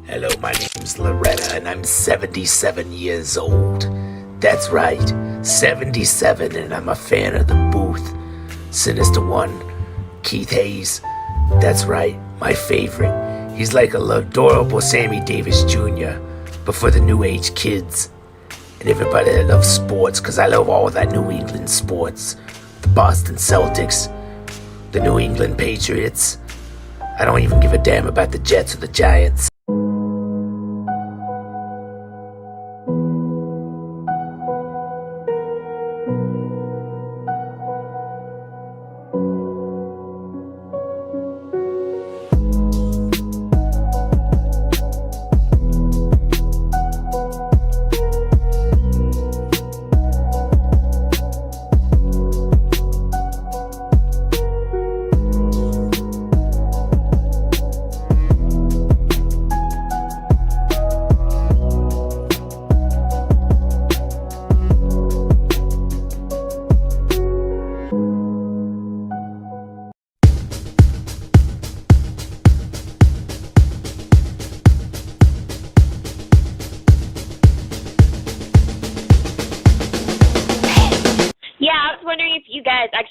Hello, my name's Loretta, and I'm 77 years old. That's right, 77, and I'm a fan of the booth. Sinister One, Keith Hayes. That's right, my favorite. He's like a adorable Sammy Davis Jr., but for the new age kids. And everybody that loves sports, because I love all that New England sports. The Boston Celtics, the New England Patriots. I don't even give a damn about the Jets or the Giants.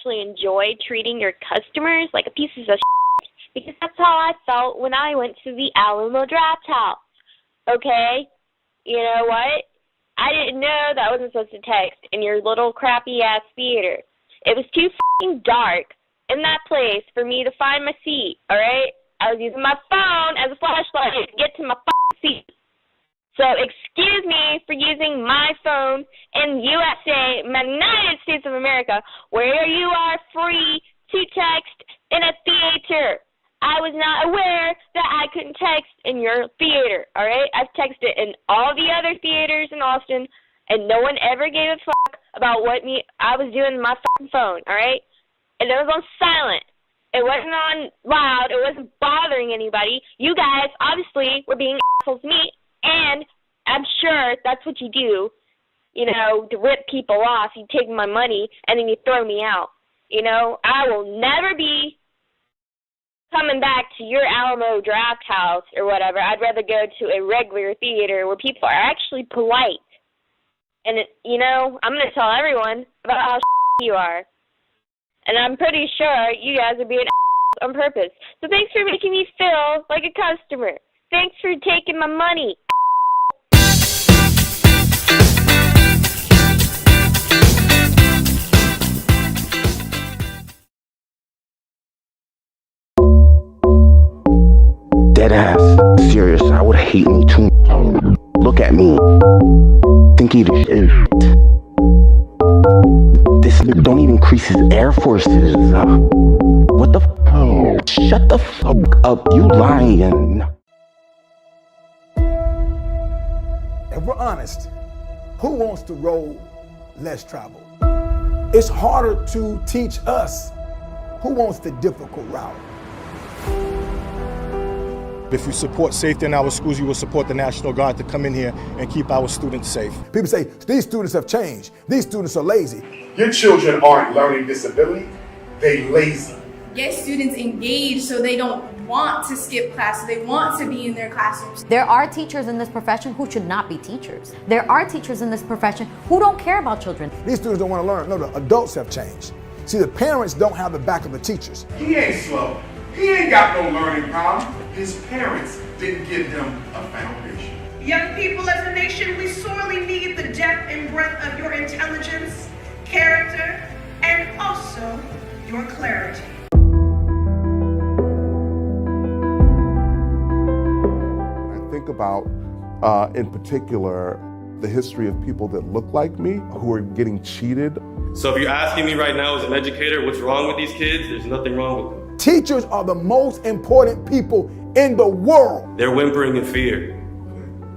Enjoy treating your customers like a pieces of shit, because that's how I felt when I went to the Alamo Draft House. Okay? You know what? I didn't know that I wasn't supposed to text in your little crappy-ass theater. It was too f***ing dark in that place for me to find my seat, alright? I was using my phone as a flashlight to get to my f***ing seat. So excuse me for using my phone in USA, the United States of America, where you are free to text in a theater. I was not aware that I couldn't text in your theater, all right? I've texted in all the other theaters in Austin, and no one ever gave a fuck about what I was doing with my fucking phone, all right? And it was on silent. It wasn't on loud. It wasn't bothering anybody. You guys obviously were being assholes to me. And I'm sure that's what you do, you know, to rip people off. You take my money, and then you throw me out. You know, I will never be coming back to your Alamo Draft House or whatever. I'd rather go to a regular theater where people are actually polite. And, you know, I'm going to tell everyone about how you are. And I'm pretty sure you guys are being on purpose. So thanks for making me feel like a customer. Thanks for taking my money. Dead ass. Serious. I would hate me too. Look at me. Think he the shit. This nigga don't even increase his Air Forces. What the f***? Shut the fuck up. You lying. If we're honest, who wants to roll less travel? It's harder to teach us. Who wants the difficult route? If you support safety in our schools, you will support the National Guard to come in here and keep our students safe. People say, these students have changed. These students are lazy. Your children aren't learning disability, they lazy. Get students engaged so they don't want to skip class, so they want to be in their classrooms. There are teachers in this profession who should not be teachers. There are teachers in this profession who don't care about children. These students don't want to learn. No, the adults have changed. See, the parents don't have the back of the teachers. He ain't slow. He ain't got no learning problem. His parents didn't give him a foundation. Young people, as a nation, we sorely need the depth and breadth of your intelligence, character, and also your clarity. I think about, in particular, the history of people that look like me who are getting cheated. So if you're asking me right now as an educator, what's wrong with these kids? There's nothing wrong with them. Teachers are the most important people in the world. They're whimpering in fear,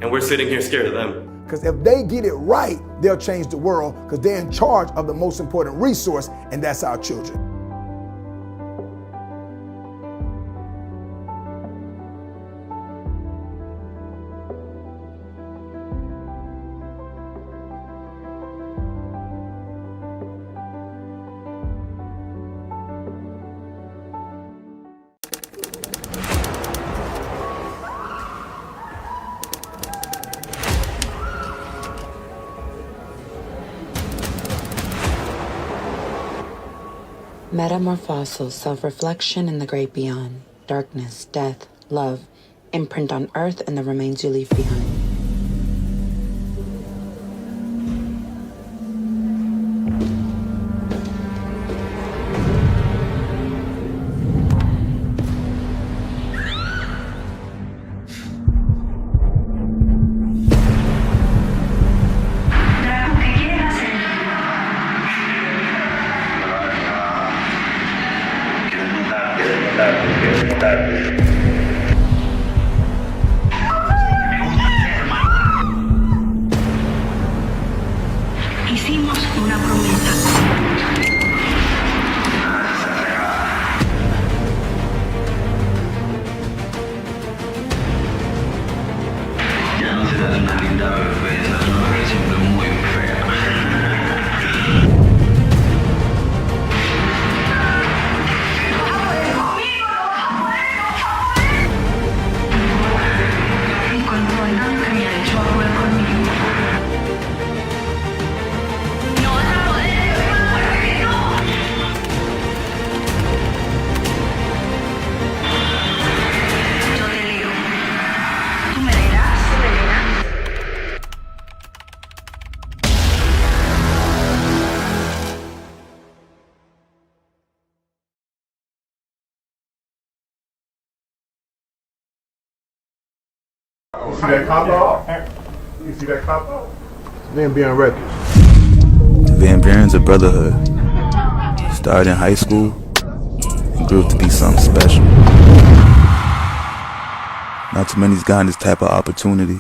and we're sitting here scared of them. Because if they get it right, they'll change the world, because they're in charge of the most important resource, and that's our children. Metamorphosis, self-reflection in the great beyond. Darkness, death, love, imprint on earth and the remains you leave behind. Hicimos una promesa. Ya no serás una linda bebé, serás una mujer siempre muy fea. Y con todo el daño que me ha hecho a jugar conmigo. No vas a poder, porque no. Yo te leo. Tú me leerás. You see that cop out? You see that cop out? Then being records. The Van Buren's a brotherhood. Started in high school and grew up to be something special. Not too many's gotten this type of opportunity.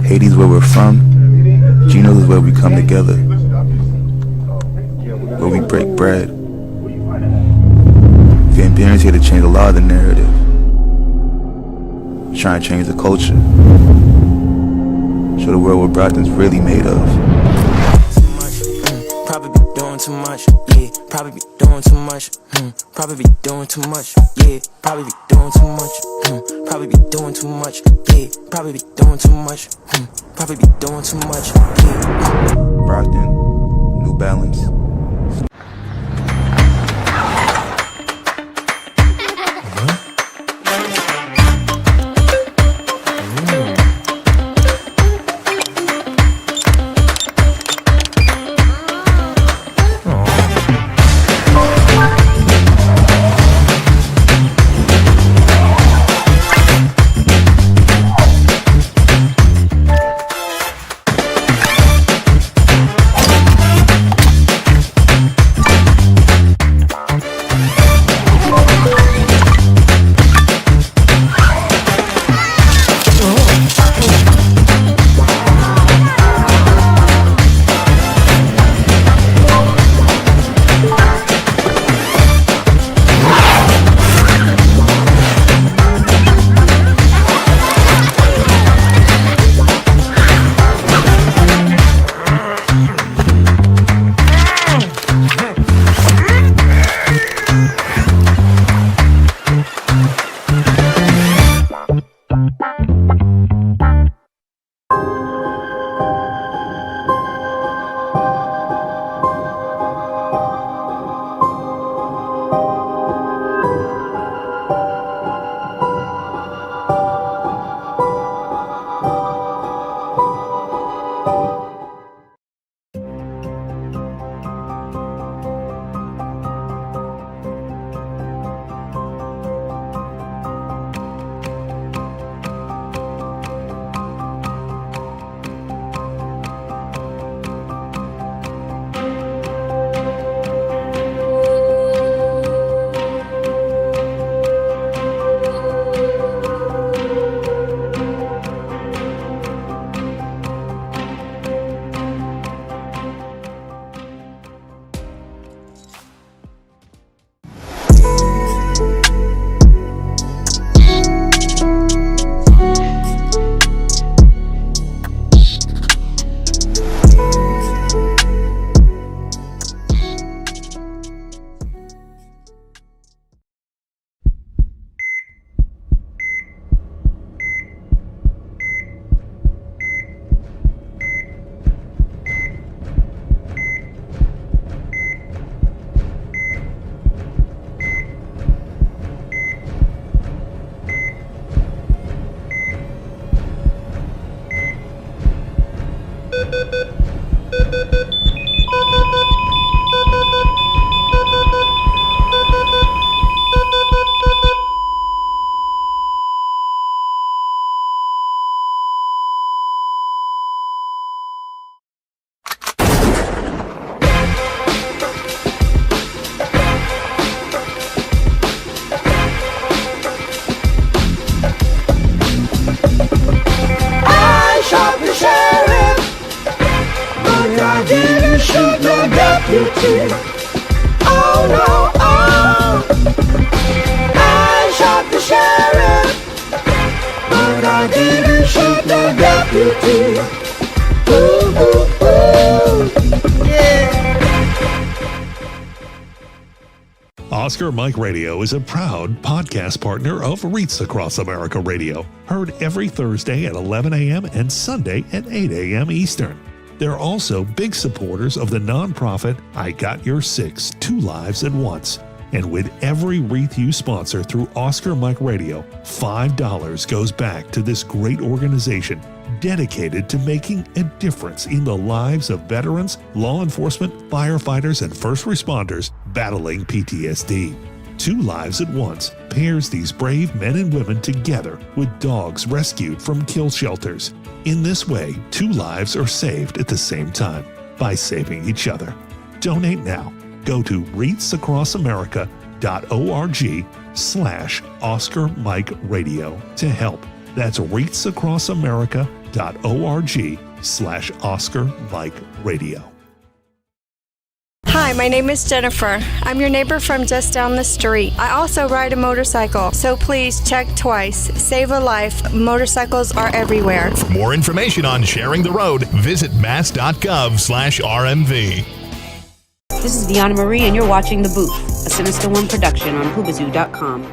Haiti's where we're from. Geno's is where we come together. Where we break bread. Van Buren's here to change a lot of the narrative. Trying to change the culture. Show the world what Brockton's really made of. Probably be doing too much, yeah. Probably be doing too much, Probably be doing too much, yeah. Probably be doing too much, Probably be doing too much, yeah. Probably be doing too much, Probably be doing too much, yeah. Brockton, New Balance. deputy. Oh no, oh, I shot the sheriff, but I didn't shoot the deputy. Ooh, ooh, ooh, yeah. Oscar Mike Radio is a proud podcast partner of Reach Across America Radio, heard every Thursday at 11 a.m. and Sunday at 8 a.m. Eastern. They're also big supporters of the nonprofit I Got Your Six, 2 Lives at Once. And with every wreath you sponsor through Oscar Mike Radio, $5 goes back to this great organization dedicated to making a difference in the lives of veterans, law enforcement, firefighters, and first responders battling PTSD. 2 Lives at Once pairs these brave men and women together with dogs rescued from kill shelters. In this way, 2 lives are saved at the same time by saving each other. Donate now. Go to reachacrossamerica.org/Oscar Mike Radio to help. That's reachacrossamerica.org/Oscar Mike Radio. Hi, my name is Jennifer. I'm your neighbor from just down the street. I also ride a motorcycle, so please check twice. Save a life. Motorcycles are everywhere. For more information on sharing the road, visit mass.gov/RMV. This is Deanna Marie, and you're watching The Booth, a Sinister One production on Hoobazoo.com.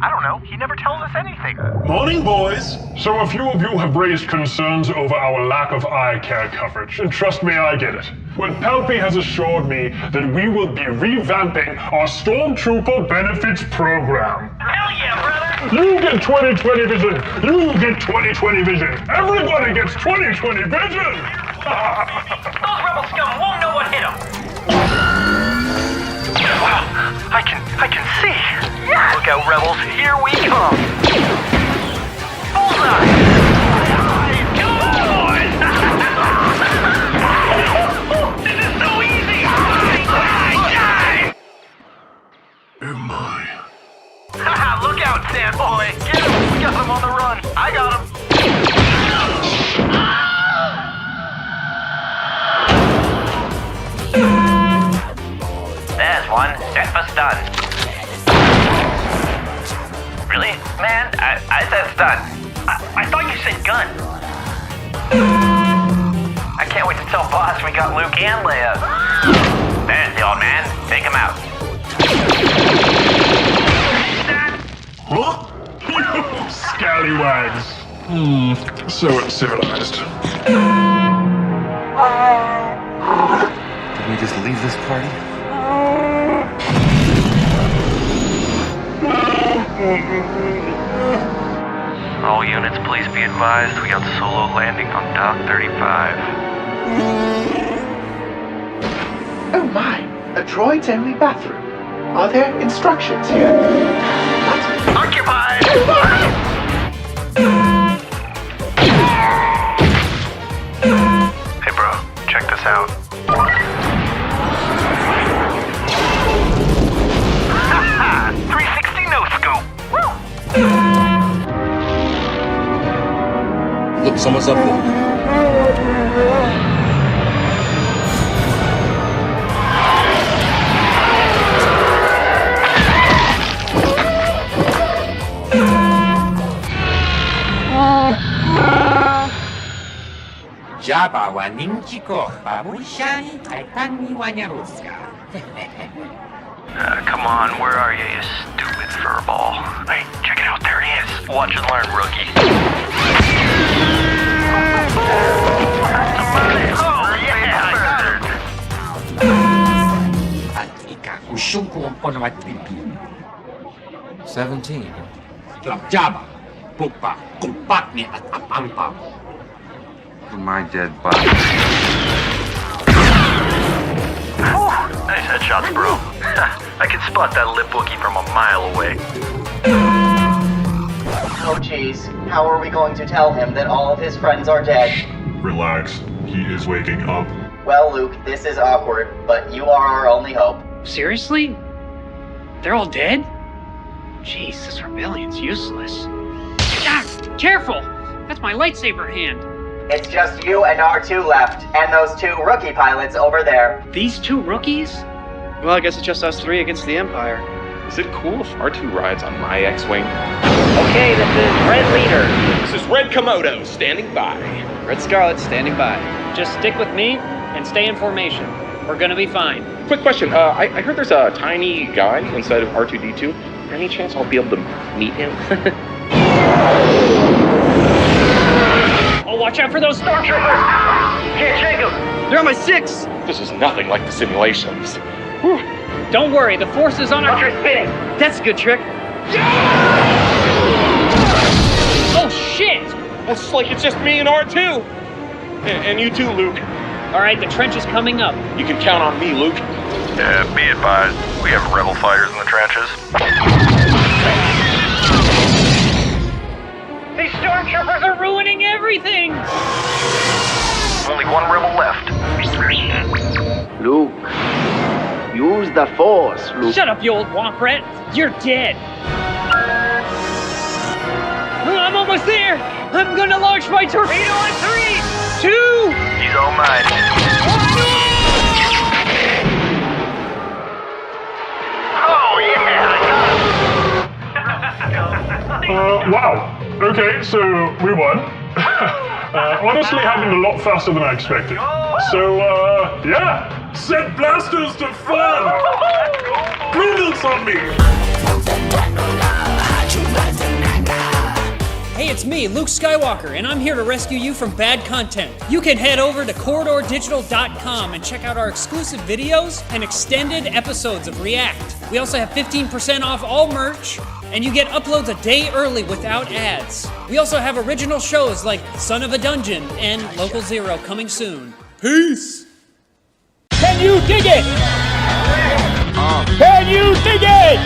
I don't know. He never tells us anything. Morning, boys. So a few of you have raised concerns over our lack of eye care coverage, and trust me, I get it. Well, Palpy has assured me that we will be revamping our Stormtrooper benefits program. Hell yeah, brother! You get 20/20 vision. You get 20/20 vision. Everybody gets 20/20 vision. Those rebel scum won't know what hit them. Wow, I can see. Yes. Look out, rebels! Here we come. Bullseye! Come on, boys! This is so easy! Die! Am I? Haha! Look out, Sandboy! Get him! We got him on the run. I got him. There's one. Death for stun. Really? Man, I said stun. I thought you said gun. I can't wait to tell boss we got Luke and Leia. There's the old man. Take him out. Huh? You scallywags. So uncivilized. Did we just leave this party? All units, please be advised, we got solo landing on Dock 35. Oh my, a droid's-only bathroom. Are there instructions here? Occupied! Hey bro, check this out. 360 no scope. Look, someone's up there. Jabba wa ninchiko babushani taitani wanyaruska. Come on, where are you, you stupid furball? Hey, check it out, there he is. Watch and learn, rookie. Oh, yeah, I got it. 17. Jabba. pupa, kumpatni at apampa. For my dead body. Nice headshots, bro. I can spot that lip Wookie from a mile away. Oh geez, how are we going to tell him that all of his friends are dead? Relax, he is waking up. Well, Luke, this is awkward, but you are our only hope. Seriously? They're all dead? Jeez, this rebellion's useless. Ah, careful! That's my lightsaber hand. It's just you and R2 left, and those 2 rookie pilots over there. These 2 rookies? Well, I guess it's just us 3 against the Empire. Is it cool if R2 rides on my X-Wing? Okay, this is Red Leader. This is Red Komodo, standing by. Red Scarlet, standing by. Just stick with me and stay in formation. We're gonna be fine. Quick question, I heard there's a tiny guy inside of R2-D2. Any chance I'll be able to meet him? Oh, watch out for those stormtroopers! Can't shake them. They're on my 6! This is nothing like the simulations. Whew. Don't worry, the force is on our... Watch spinning. That's a good trick. Oh, shit! It's like it's just me and R2. And you too, Luke. All right, the trench is coming up. You can count on me, Luke. Yeah, be advised, we have rebel fighters in the trenches. These stormtroopers are ruining everything! Only 1 rebel left. Luke, use the Force, Luke. Shut up, you old womp rat! You're dead! I'm almost there! I'm gonna launch my torpedo in 3, 2... He's all mine. Oh, yeah, I got him. Wow. Okay, so we won. Honestly, happened a lot faster than I expected. So, yeah, set blasters to fun. Prudence on me. Hey, it's me, Luke Skywalker, and I'm here to rescue you from bad content. You can head over to corridordigital.com and check out our exclusive videos and extended episodes of React. We also have 15% off all merch, and you get uploads a day early without ads. We also have original shows like Son of a Dungeon and Local Zero coming soon. Peace! Can you dig it? Can you dig it?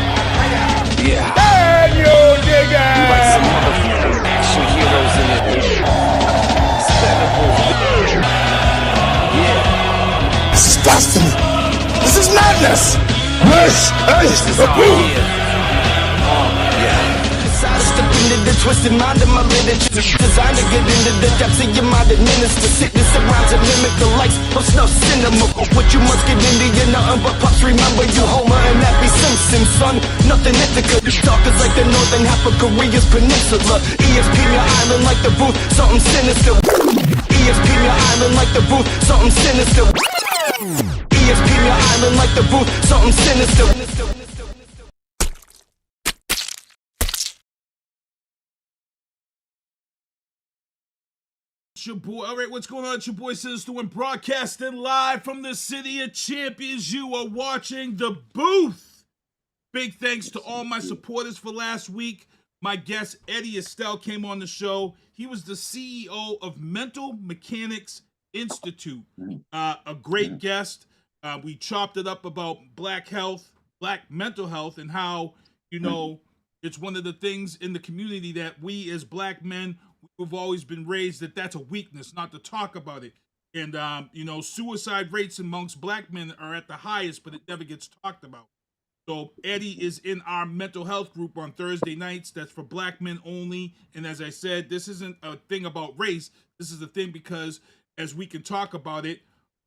Yeah. Can you dig it? You like some motherfucking action heroes in it. Yeah. This is destiny. This is madness. This is the proof. Step into the twisted mind of my literature, designed to get into the depths of your mind, administer sickness around to mimic the lights of snuff cinema. What you must get into, you're nothing but pops. Remember you Homer and Happy Simpson, son. Nothing Ithaca. Dark is like the northern half of Korea's peninsula. ESP your island like the booth, something sinister. ESP your island like the booth, something sinister. ESP your island like the booth, something sinister. Your boy, all right, what's going on? It's your boy Sinister One, broadcasting live from the City of Champions. You are watching The Booth. Big thanks to all my supporters for last week. My guest Eddie Estell came on the show. He was the CEO of Mental Mechanics Institute. A great guest. We chopped it up about black health, black mental health, and how, you know, it's one of the things in the community that we as black men, we've always been raised that that's a weakness, not to talk about it. And, you know, suicide rates amongst black men are at the highest, but it never gets talked about. So Eddie is in our mental health group on Thursday nights. That's for black men only. And as I said, this isn't a thing about race. This is a thing because as we can talk about it,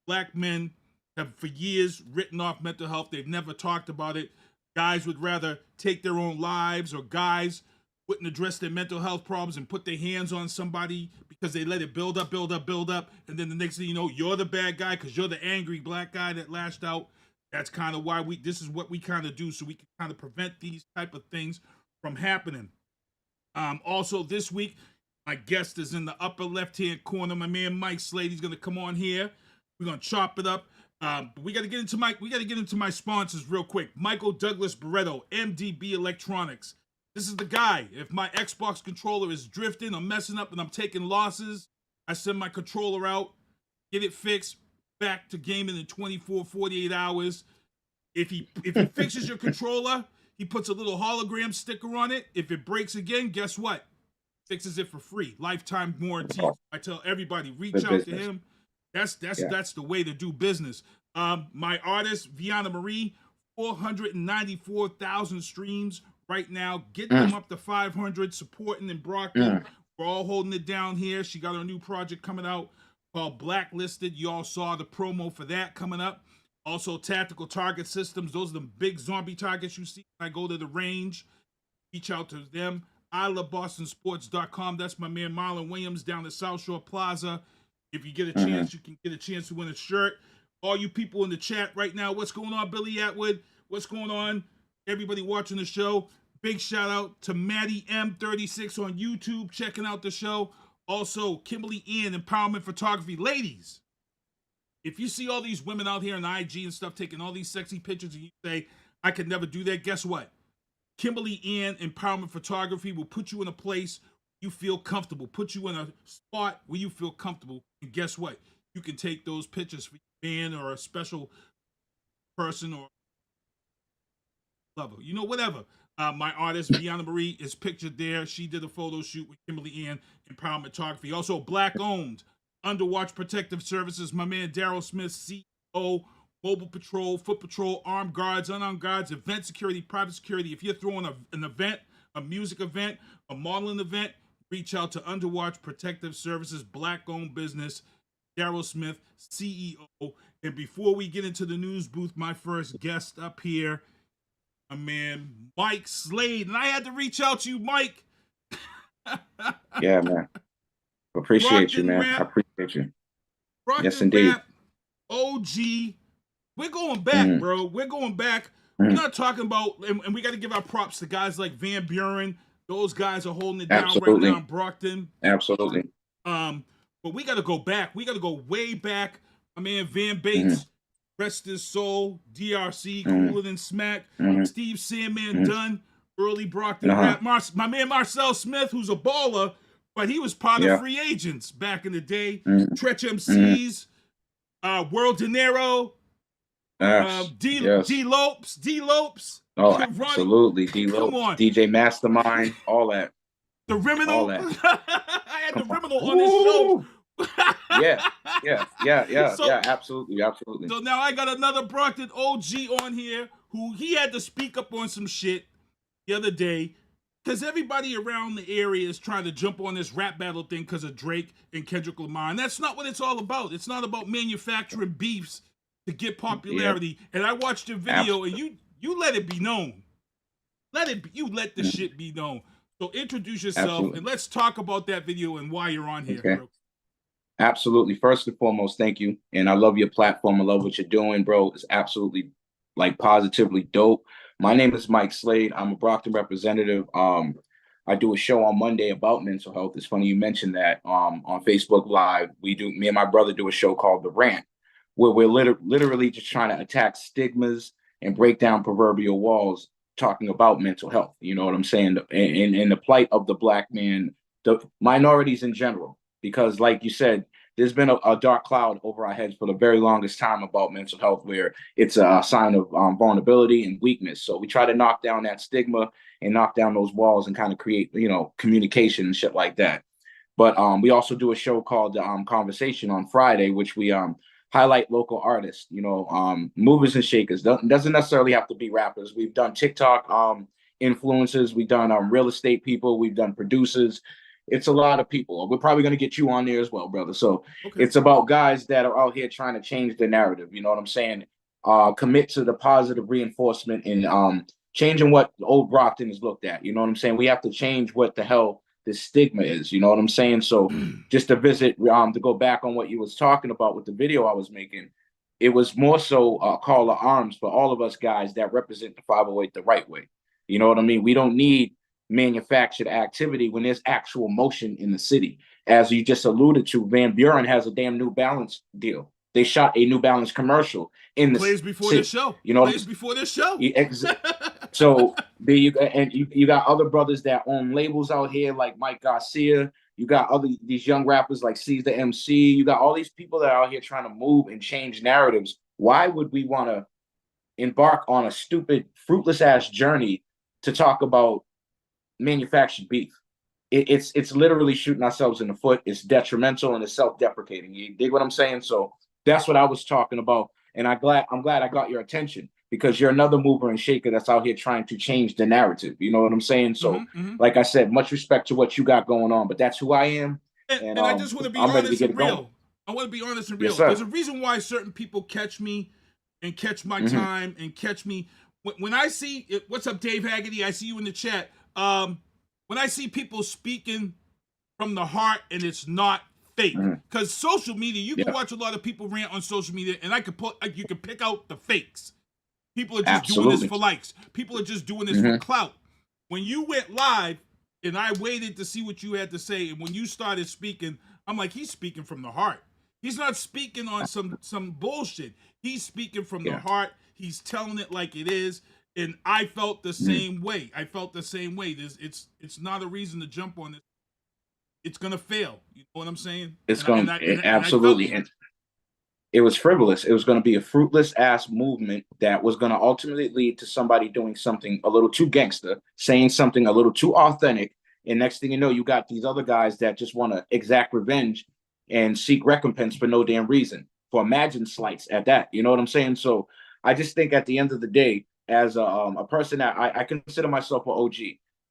black men have for years written off mental health. They've never talked about it. Guys would rather take their own lives, or guys wouldn't address their mental health problems and put their hands on somebody because they let it build up. And then the next thing you know, you're the bad guy because you're the angry black guy that lashed out. That's kind of why this is what we kind of do, so we can kind of prevent these type of things from happening. Also this week, my guest is in the upper left-hand corner, my man Mike Slade. He's going to come on here. We're going to chop it up. But we got to get into my sponsors real quick. Michael Douglas Barreto, MDB Electronics. This is the guy. If my Xbox controller is drifting or messing up and I'm taking losses, I send my controller out, get it fixed, back to gaming in 24, 48 hours. If he fixes your controller, he puts a little hologram sticker on it. If it breaks again, guess what? Fixes it for free. Lifetime warranty. I tell everybody, reach out to him. That's the way to do business. My artist, Viana Marie, 494,000 streams right now. Get them up to 500, supporting in Brockton. We're all holding it down here. She got her new project coming out called Blacklisted. You all saw the promo for that coming up. Also, Tactical Target Systems. Those are the big zombie targets you see when I go to the range. Reach out to them. ILoveBostonSports.com. That's my man Marlon Williams down at South Shore Plaza. If you get a chance, you can get a chance to win a shirt. All you people in the chat right now, what's going on, Billy Atwood? What's going on? Everybody watching the show. Big shout out to Maddie M36 on YouTube, checking out the show. Also, Kimberly Ian, Empowerment Photography. Ladies, if you see all these women out here on IG and stuff taking all these sexy pictures and you say, I could never do that, guess what? Kimberly Ian, Empowerment Photography will put you in a place you feel comfortable, put you in a spot where you feel comfortable, and guess what? You can take those pictures for your man or a special person or lover. You know, whatever. My artist, Viana Marie, is pictured there. She did a photo shoot with Kimberly Ian, Empowerment Photography. Also, Black-owned, Underwatch Protective Services. My man, Daryl Smith, CEO, Mobile Patrol, Foot Patrol, Armed Guards, Unarmed Guards, Event Security, Private Security. If you're throwing an event, a music event, a modeling event, reach out to Underwatch Protective Services, Black-owned business, Daryl Smith, CEO. And before we get into the news booth, my first guest up here, my man, Mike Slade. And I had to reach out to you, Mike. Yeah, man. Appreciate Brockton you, man. Rap, I appreciate you. Brockton Yes, indeed. Rap, OG. We're going back, bro. We're going back. We're not talking about, and we got to give our props to guys like Van Buren. Those guys are holding it down right now in Brockton. Absolutely. But we got to go back. We got to go way back. My man Van Bates, rest his soul. DRC, Cooler Than Smack. Steve Sandman Dunn, early Brockton Rap. My man Marcel Smith, who's a baller, but he was part of Free Agents back in the day. Tretch MCs, World Dinero, D Lopes. Oh, absolutely. D Lopes, DJ Mastermind, all that. The Riminal. All that. I had the Riminal on this show. Yeah, absolutely. So now I got another Brockton OG on here who he had to speak up on some shit the other day because everybody around the area is trying to jump on this rap battle thing because of Drake and Kendrick Lamar. And that's not what it's all about. It's not about manufacturing beefs to get popularity. Yeah. And I watched your video and you let it be known. You let the shit be known. So introduce yourself and let's talk about that video and why you're on here, bro. Absolutely. First and foremost, thank you. And I love your platform. I love what you're doing, bro. It's absolutely positively dope. My name is Mike Slade. I'm a Brockton representative. I do a show on Monday about mental health. It's funny you mentioned that on Facebook Live. Me and my brother do a show called The Rant, where we're literally just trying to attack stigmas and break down proverbial walls, talking about mental health. You know what I'm saying? And the plight of the Black man, the minorities in general. Because like you said, there's been a dark cloud over our heads for the very longest time about mental health, where it's a sign of vulnerability and weakness. So we try to knock down that stigma and knock down those walls and kind of create, communication and shit like that. But we also do a show called Conversation on Friday, which we highlight local artists, movers and shakers. Doesn't necessarily have to be rappers. We've done TikTok influencers. We've done real estate people. We've done producers. It's a lot of people. We're probably going to get you on there as well, brother. So It's about guys that are out here trying to change the narrative. You know what I'm saying? Commit to the positive reinforcement and changing what old Brockton is looked at. You know what I'm saying? We have to change what the hell this stigma is. You know what I'm saying? So just to to go back on what you was talking about with the video I was making, it was more so a call to arms for all of us guys that represent the 508 the right way. You know what I mean? We don't need manufactured activity when there's actual motion in the city. As you just alluded to, Van Buren has a damn New Balance deal. They shot a New Balance commercial in the plays before this show. You know, plays before this show. So there you go, and you got other brothers that own labels out here like Mike Garcia. You got these young rappers like C's the MC. You got all these people that are out here trying to move and change narratives. Why would we want to embark on a stupid, fruitless ass journey to talk about manufactured beef? It's literally shooting ourselves in the foot. It's detrimental and it's self-deprecating. You dig what I'm saying? So that's what I was talking about. And I'm glad I got your attention, because you're another mover and shaker that's out here trying to change the narrative. You know what I'm saying? So, like I said, much respect to what you got going on, but that's who I am. And I just want to be honest and real. I want to be honest and real. Yes, there's a reason why certain people catch me and catch my time and catch me. When I see, what's up, Dave Haggerty? I see you in the chat. When I see people speaking from the heart and it's not fake, because social media, you can watch a lot of people rant on social media, and you can pick out the fakes. People are just doing this for likes. People are just doing this for clout. When you went live, and I waited to see what you had to say, and when you started speaking, I'm like, he's speaking from the heart. He's not speaking on some bullshit. He's speaking from the heart. He's telling it like it is. And I felt the same way. I felt the same way. It's not a reason to jump on this. It's gonna fail. You know what I'm saying? It's going to absolutely. And it was frivolous. It was going to be a fruitless ass movement that was going to ultimately lead to somebody doing something a little too gangster, saying something a little too authentic. And next thing you know, you got these other guys that just want to exact revenge and seek recompense for no damn reason, for imagine slights at that. You know what I'm saying? So I just think at the end of the day, as a person that I consider myself an OG,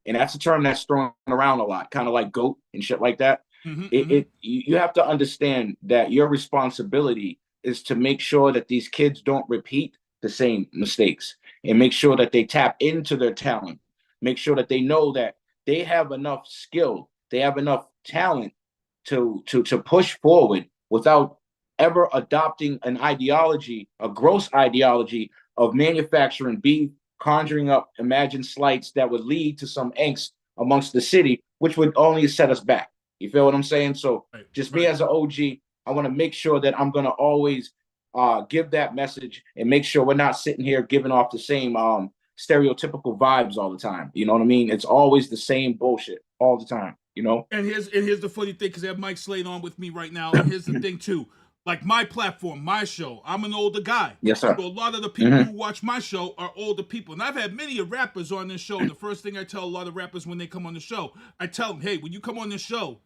and that's a term that's thrown around a lot, kind of like GOAT and shit like that. You have to understand that your responsibility is to make sure that these kids don't repeat the same mistakes, and make sure that they tap into their talent, make sure that they know that they have enough skill, they have enough talent to push forward without ever adopting an ideology, a gross ideology of manufacturing beef, conjuring up imagined slights that would lead to some angst amongst the city, which would only set us back. You feel what I'm saying? So me as an OG, I want to make sure that I'm going to always give that message and make sure we're not sitting here giving off the same stereotypical vibes all the time. You know what I mean? It's always the same bullshit all the time, you know? And here's the funny thing, because I have Mike Slade on with me right now. And here's the thing, too. Like my platform, my show, I'm an older guy. Yes, sir. So a lot of the people who watch my show are older people. And I've had many rappers on this show. The first thing I tell a lot of rappers when they come on the show, I tell them, hey, when you come on this show,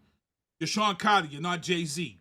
you're Sean Carter, you're not Jay-Z.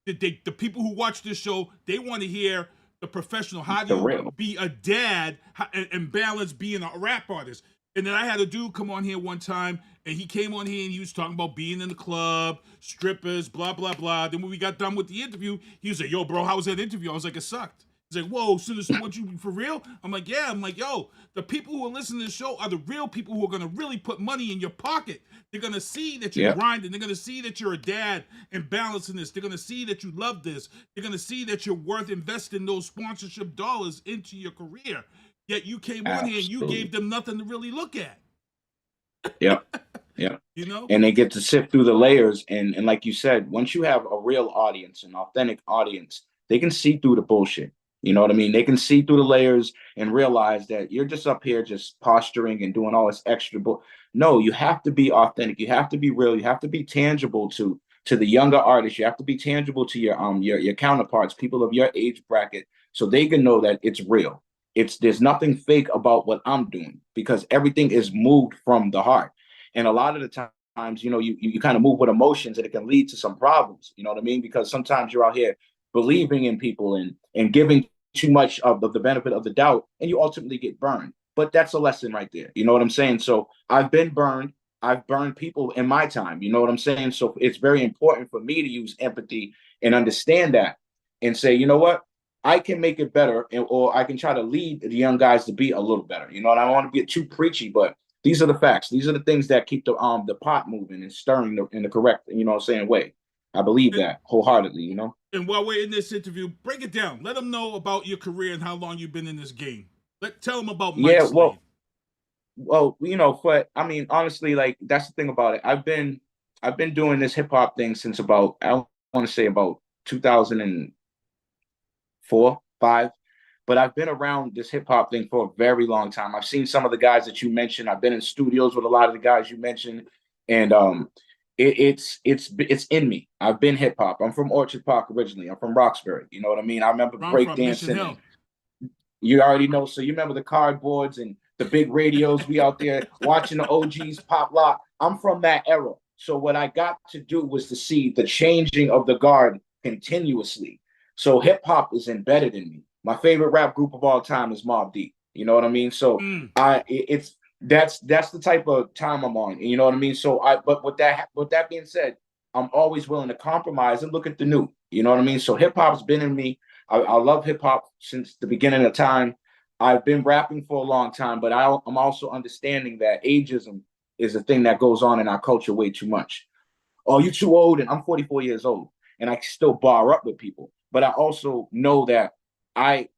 The people who watch this show, they want to hear the professional. How do you be a dad and balance being a rap artist? And then I had a dude come on here one time, and he came on here and he was talking about being in the club, strippers, blah, blah, blah. Then when we got done with the interview, he was like, yo, bro, how was that interview? I was like, it sucked. He's like, whoa, Sinister, what, you for real? I'm like, yeah. I'm like, yo, the people who are listening to the show are the real people who are going to really put money in your pocket. They're going to see that you're grinding. They're going to see that you're a dad and balancing this. They're going to see that you love this. They're going to see that you're worth investing those sponsorship dollars into your career. Yet you came on here and you gave them nothing to really look at. Yeah. You know? And they get to sift through the layers. And like you said, once you have a real audience, an authentic audience, they can see through the bullshit. You know what I mean? They can see through the layers and realize that you're just up here just posturing and doing all this extra. No, you have to be authentic. You have to be real. You have to be tangible to the younger artists. You have to be tangible to your counterparts, people of your age bracket, so they can know that it's real. There's nothing fake about what I'm doing, because everything is moved from the heart. And a lot of the times, you know, you kind of move with emotions, and it can lead to some problems. You know what I mean? Because sometimes you're out here believing in people and giving too much of the benefit of the doubt, and you ultimately get burned. But that's a lesson right there. You know what I'm saying? So I've been burned. I've burned people in my time. You know what I'm saying? So it's very important for me to use empathy and understand that and say, you know what? I can make it better, or I can try to lead the young guys to be a little better. You know, and I don't want to get too preachy, but these are the facts. These are the things that keep the pot moving and stirring in the correct, you know what I'm saying, way. I believe that wholeheartedly, you know. And while we're in this interview, break it down. Let them know about your career and how long you've been in this game. Tell them about Mike Slade. Well, you know, honestly, like, that's the thing about it. I've been doing this hip hop thing since about 2004, 5. but I've been around this hip hop thing for a very long time. I've seen some of the guys that you mentioned. I've been in studios with a lot of the guys you mentioned, and it's in me. I've been hip hop. I'm from Orchard Park originally. I'm from Roxbury. You know what I mean? I remember breakdancing. You already know. So you remember the cardboards and the big radios. We out there watching the OGs pop lock. I'm from that era. So what I got to do was to see the changing of the guard continuously. So hip hop is embedded in me. My favorite rap group of all time is Mobb Deep. You know what I mean? So that's the type of time I'm on. You know what I mean? So but with that being said, I'm always willing to compromise and look at the new. You know what I mean? So hip hop's been in me. I love hip hop since the beginning of time. I've been rapping for a long time, but I'm also understanding that ageism is a thing that goes on in our culture way too much. Oh, you too old, and I'm 44 years old, and I still bar up with people. But I also know that I'm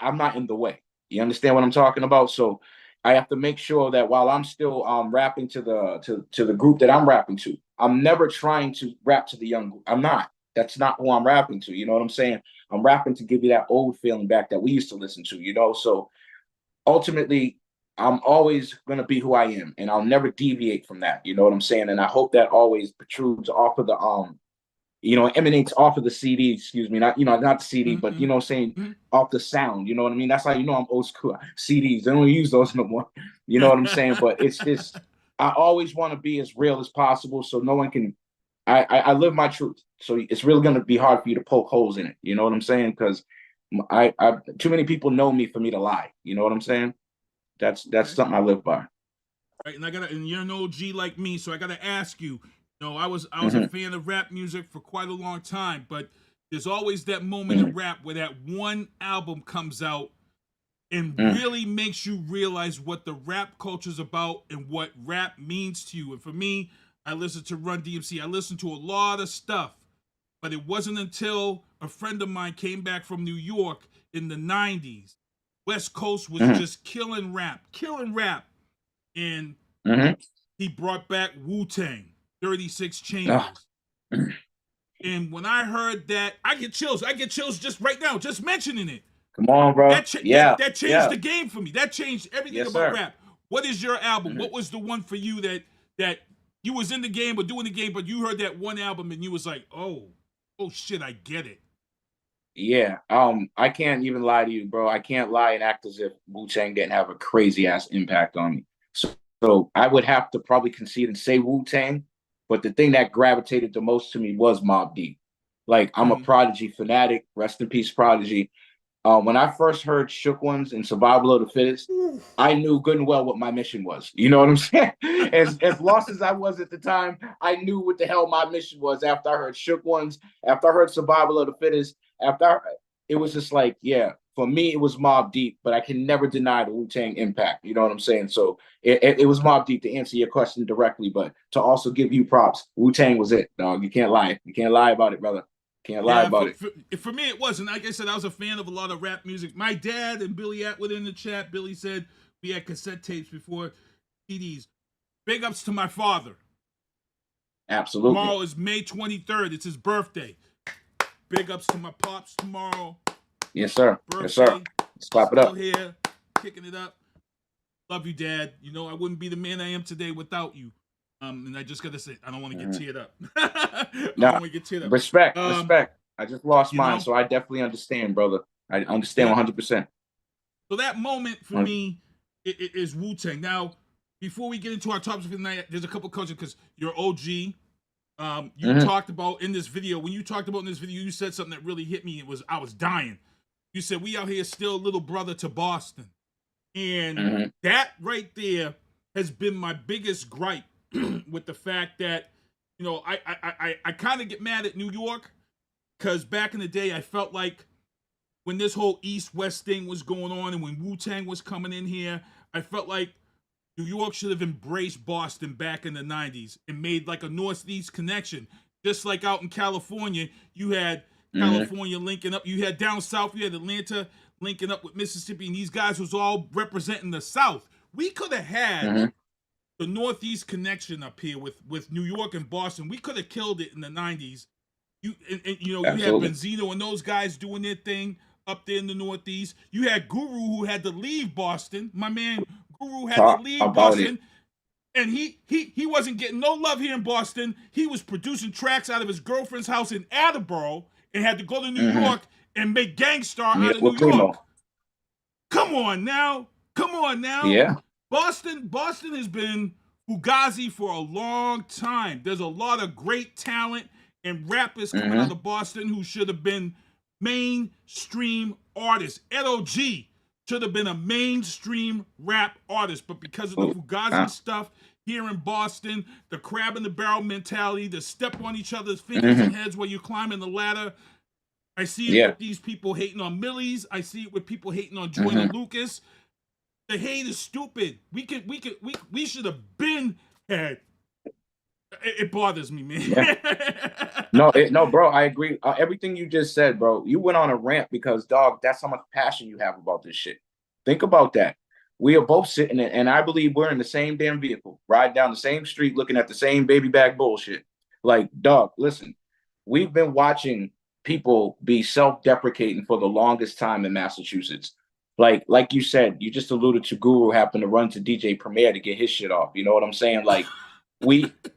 not in the way. You understand what I'm talking about? So I have to make sure that while I'm still rapping to the group that I'm rapping to, I'm never trying to rap to the young group. I'm not. That's not who I'm rapping to. You know what I'm saying? I'm rapping to give you that old feeling back that we used to listen to, you know? So ultimately, I'm always going to be who I am, and I'll never deviate from that. You know what I'm saying? And I hope that always protrudes off of the, emanates off of the CD, excuse me, not the CD, but, you know what I'm saying, off the sound, you know what I mean? That's how you know I'm old school. CDs, they don't use those no more. You know what I'm saying? But it's just, I always want to be as real as possible so no one can, I live my truth. So it's really going to be hard for you to poke holes in it. You know what I'm saying? Because I too many people know me for me to lie. You know what I'm saying? That's something I live by. Right, and you're an OG like me, so I gotta ask you. You know, I was a fan of rap music for quite a long time, but there's always that moment in rap where that one album comes out and really makes you realize what the rap culture's about and what rap means to you. And for me, I listened to Run DMC. I listened to a lot of stuff, but it wasn't until a friend of mine came back from New York in the 90s. West Coast was just killing rap. And he brought back Wu-Tang, 36 Chambers. And when I heard that, I get chills. I get chills just right now, just mentioning it. Come on, bro. That changed the game for me. That changed everything about rap. What is your album? What was the one for you that you was in the game or doing the game, but you heard that one album and you was like, oh shit, I get it. Yeah, I can't even lie to you, bro. I can't lie and act as if Wu-Tang didn't have a crazy ass impact on me. So I would have to probably concede and say Wu-Tang, but the thing that gravitated the most to me was Mobb Deep. Like, I'm a Prodigy fanatic. Rest in peace, Prodigy. When I first heard Shook Ones and Survival of the Fittest, I knew good and well what my mission was. You know what I'm saying? As lost as I was at the time, I knew what the hell my mission was after I heard Shook Ones, after I heard Survival of the Fittest, it was just like, yeah, for me, it was Mobb Deep, but I can never deny the Wu-Tang impact. You know what I'm saying? So it was Mobb Deep to answer your question directly, but to also give you props, Wu-Tang was it, dog. You can't lie. You can't lie about it, brother. Can't lie about it. For me, it wasn't. Like I said, I was a fan of a lot of rap music. My dad and Billy Atwood in the chat. Billy said we had cassette tapes before CDs. Big ups to my father. Absolutely. Tomorrow is May 23rd. It's his birthday. Big ups to my pops tomorrow. Yes, sir. Birthday. Yes, sir. Let's clap it up. Still here, kicking it up. Love you, Dad. You know I wouldn't be the man I am today without you. And I just gotta say, I don't want to get teared up. I don't want to get teared up. Respect. I just lost mine, so I definitely understand, brother. I understand 100%. So that moment for me is Wu-Tang. Now, before we get into our topics for the night, there's a couple cultures because you're OG. You talked about in this video. When you talked about in this video, you said something that really hit me. I was dying. You said we out here still little brother to Boston, and that right there has been my biggest gripe with the fact that, you know, I kind of get mad at New York because back in the day I felt like when this whole East-West thing was going on and when Wu-Tang was coming in here, I felt like New York should have embraced Boston back in the 90s and made like a Northeast connection. Just like out in California, you had California linking up. You had down south, you had Atlanta linking up with Mississippi, and these guys was all representing the South. We could have had the Northeast connection up here with New York and Boston. We could have killed it in the 90s. You had Benzino and those guys doing their thing. up there in the Northeast. You had Guru, who had to leave Boston. My man Guru had to leave Boston. And he wasn't getting no love here in Boston. He was producing tracks out of his girlfriend's house in Attleboro and had to go to New York and make Gangstar out of New York. Come on now. Yeah. Boston has been Fugazi for a long time. There's a lot of great talent and rappers coming out of Boston who should have been mainstream artists. LOG should have been a mainstream rap artist, but because of the Fugazi stuff here in Boston, the crab in the barrel mentality, the step on each other's fingers and heads while you're climbing the ladder. I see it with these people hating on Millies. I see it with people hating on Joyner Lucas. The hate is stupid. We should have been had. It bothers me, man. Yeah. No, bro, I agree. Everything you just said, bro. You went on a rant because, dog, that's how much passion you have about this shit. Think about that. We are both sitting in, and I believe we're in the same damn vehicle, riding down the same street, looking at the same baby bag bullshit. Like, dog, listen, we've been watching people be self-deprecating for the longest time in Massachusetts. Like you said, you just alluded to Guru happened to run to DJ Premier to get his shit off. You know what I'm saying? Like,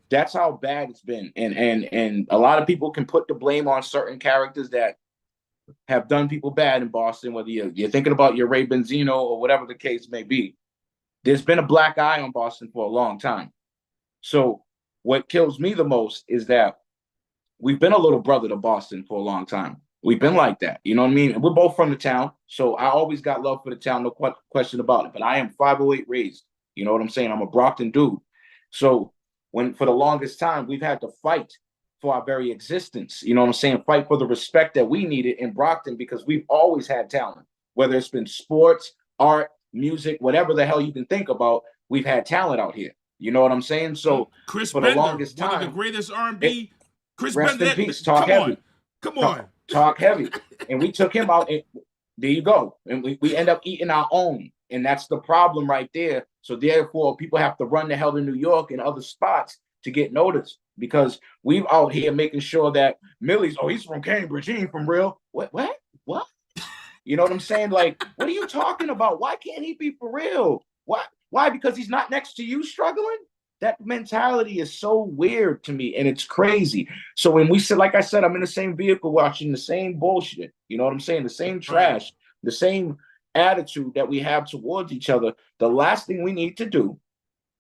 that's how bad it's been. And a lot of people can put the blame on certain characters that have done people bad in Boston, whether you're thinking about your Ray Benzino or whatever the case may be. There's been a black eye on Boston for a long time. So what kills me the most is that we've been a little brother to Boston for a long time. We've been like that. You know what I mean? And we're both from the town. So I always got love for the town, no question about it. But I am 508 raised. You know what I'm saying? I'm a Brockton dude. So for the longest time, we've had to fight for our very existence. You know what I'm saying? Fight for the respect that we needed in Brockton because we've always had talent. Whether it's been sports, art, music, whatever the hell you can think about, we've had talent out here. You know what I'm saying? So Chris for Bender, the longest time, one of the greatest R&B. Chris rest Bender, in peace. Talk heavy. Come on. Talk heavy. And we took him out, and there you go. And we end up eating our own. And that's the problem right there. So therefore, people have to run the hell to New York and other spots to get noticed because we've out here making sure that Millie's, he's from Cambridge, he ain't from real. What? You know what I'm saying? Like, what are you talking about? Why can't he be for real? Why? Because he's not next to you struggling? That mentality is so weird to me, and it's crazy. So when we said, like I said, I'm in the same vehicle watching the same bullshit. You know what I'm saying? The same trash, the same attitude that we have towards each other. The last thing we need to do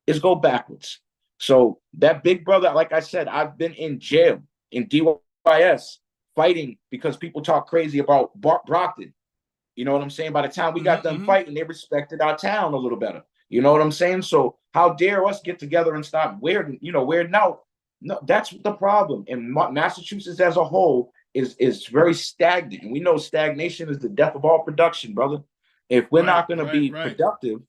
is go backwards. So that big brother, like I said, I've been in jail in DYS fighting because people talk crazy about Brockton. You know what I'm saying? By the time we got done fighting, they respected our town a little better. You know what I'm saying? So how dare us get together and stop weirding out? No, that's the problem. And Massachusetts as a whole is very stagnant. And we know stagnation is the death of all production, brother. If we're not going to be productive,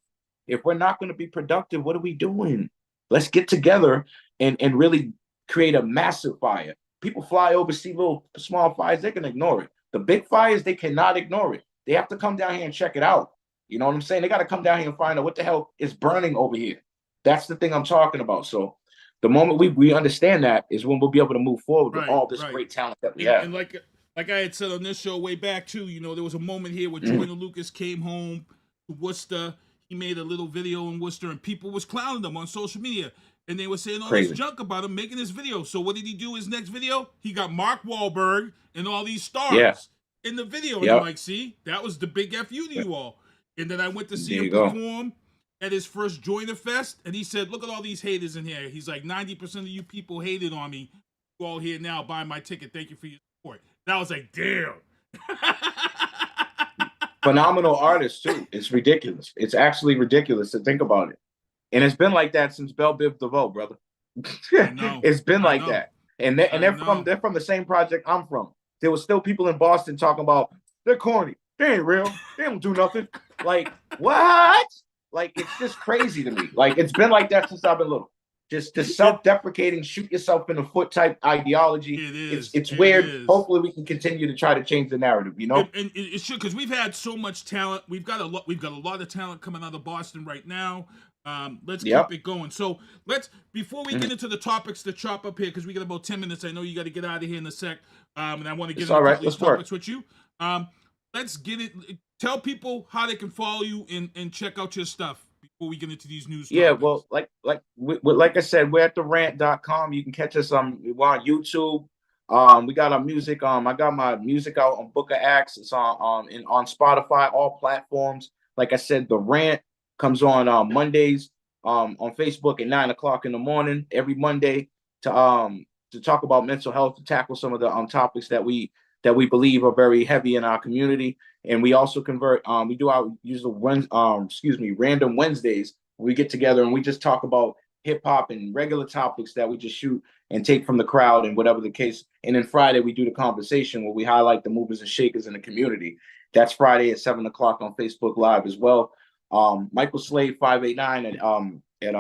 what are we doing? Let's get together and really create a massive fire. People fly over, see little small fires, they can ignore it. The big fires, they cannot ignore it. They have to come down here and check it out. You know what I'm saying? They got to come down here and find out what the hell is burning over here. That's the thing I'm talking about. So the moment we understand that is when we'll be able to move forward with all this great talent that we have. And like I had said on this show way back too, there was a moment here where Joyner Lucas came home to Worcester. He made a little video in Worcester and people was clowning him on social media. And they were saying all this junk about him making this video. So what did he do his next video? He got Mark Wahlberg and all these stars in the video. And I'm like, see, that was the big FU to you all. And then I went to see him perform at his first Joyner Fest, and he said, look at all these haters in here. He's like, 90% of you people hated on me. You all here now buying my ticket. Thank you for your support. And I was like, damn. Phenomenal artist, too. It's ridiculous. It's actually ridiculous to think about it. And it's been like that since Belle Biv DeVoe, brother. It's been like that. And they're from the same project I'm from. There was still people in Boston talking about, they're corny. They ain't real. They don't do nothing. Like, what? Like, it's just crazy to me. Like, it's been like that since I've been little. Just the self-deprecating, shoot yourself in the foot type ideology. It's weird. Hopefully we can continue to try to change the narrative, And it should, because we've had so much talent. We've got a lot of talent coming out of Boston right now. Let's keep it going. So before we get into the topics to chop up here, because we got about 10 minutes. I know you got to get out of here in a sec. And I want to get into these topics with you. let's get it. Tell people how they can follow you and check out your stuff before we get into these news topics. Yeah, well, like I said, we're at therant.com. You can catch us we're on YouTube. We got our music. I got my music out on Book of Acts. It's on Spotify, all platforms. Like I said, The Rant comes on Mondays on Facebook at 9:00 in the morning every Monday to talk about mental health, to tackle some of the topics that we believe are very heavy in our community. And we also we do our usual Random Wednesdays. We get together and we just talk about hip hop and regular topics that we just shoot and take from the crowd and whatever the case. And then Friday we do the conversation where we highlight the movers and shakers in the community. That's Friday at 7:00 on Facebook Live as well. Michael Slade 589 at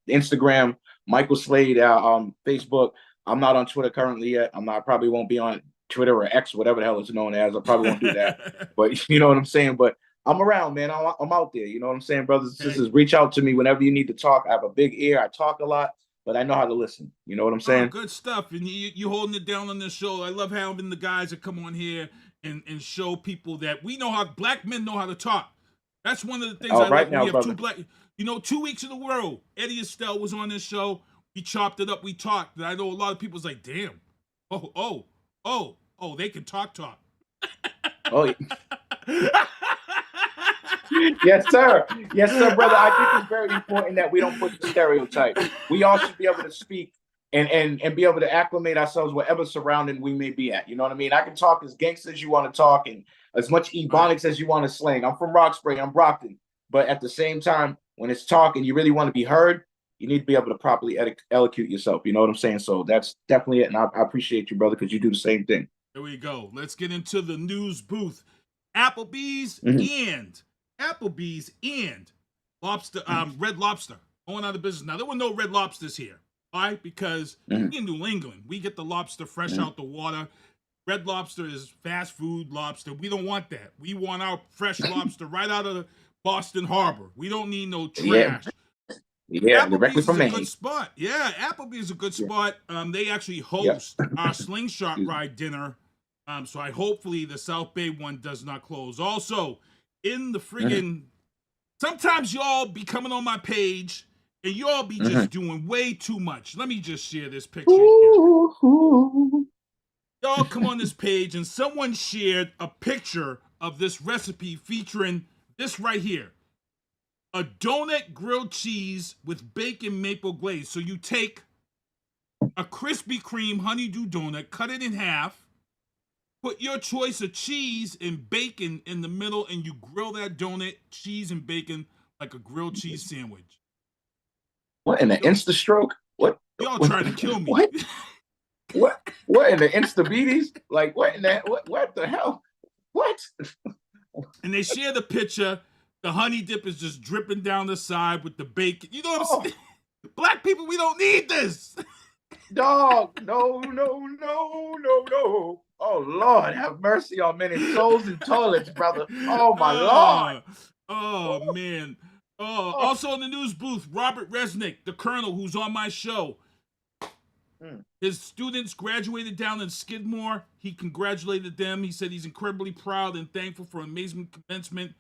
Instagram. Michael Slade Facebook. I'm not on Twitter currently yet. I probably won't be on Twitter or X, whatever the hell it's known as. I probably won't do that. But you know what I'm saying? But I'm around, man. I'm out there. You know what I'm saying, brothers and sisters? Reach out to me whenever you need to talk. I have a big ear. I talk a lot, but I know how to listen. You know what I'm saying? Oh, good stuff. And you holding it down on this show. I love having the guys that come on here and show people that we know how black men know how to talk. That's one of the things I like. We have two black, 2 weeks in a row. Eddie Estell was on this show. We chopped it up. We talked. And I know a lot of people's like, damn. Oh, they can talk. Oh, yes, sir. Yes, sir, brother. I think it's very important that we don't put the stereotype. We all should be able to speak and be able to acclimate ourselves wherever surrounding we may be at. You know what I mean? I can talk as gangster as you want to talk and as much ebonics as you want to slang. I'm from Roxbury. I'm Brockton. But at the same time, when it's talk and you really want to be heard, you need to be able to properly elocute yourself. You know what I'm saying? So that's definitely it. And I appreciate you, brother, because you do the same thing. There we go. Let's get into the news booth. Applebees and Lobster, Red Lobster going out of business. Now, there were no Red Lobsters here. Why? Because we in New England, we get the lobster fresh out the water. Red Lobster is fast food lobster. We don't want that. We want our fresh lobster right out of the Boston Harbor. We don't need no trash. Yeah, directly from Maine. Applebee's is a good spot. Yeah, Applebee's is a good spot. They actually host our Slingshot Ride dinner. So hopefully the South Bay one does not close. Also, in the friggin', sometimes y'all be coming on my page and y'all be just doing way too much. Let me just share this picture here. Y'all come on this page and someone shared a picture of this recipe featuring this right here. A donut grilled cheese with bacon maple glaze. So you take a Krispy Kreme honeydew donut, cut it in half, put your choice of cheese and bacon in the middle, and you grill that donut, cheese and bacon, like a grilled cheese sandwich. What in the Insta stroke? What? Y'all trying to kill me. What in the Insta beaties? Like what in that? What the hell? What? And they share the picture. The honey dip is just dripping down the side with the bacon. You know what I'm saying? Black people, we don't need this. Dog, no. Oh, Lord, have mercy on many souls and toilets, brother. Oh, my Lord. Oh, man. Also in the news booth, Robert Resnick, the colonel who's on my show. His students graduated down in Skidmore. He congratulated them. He said he's incredibly proud and thankful for amazing commencement.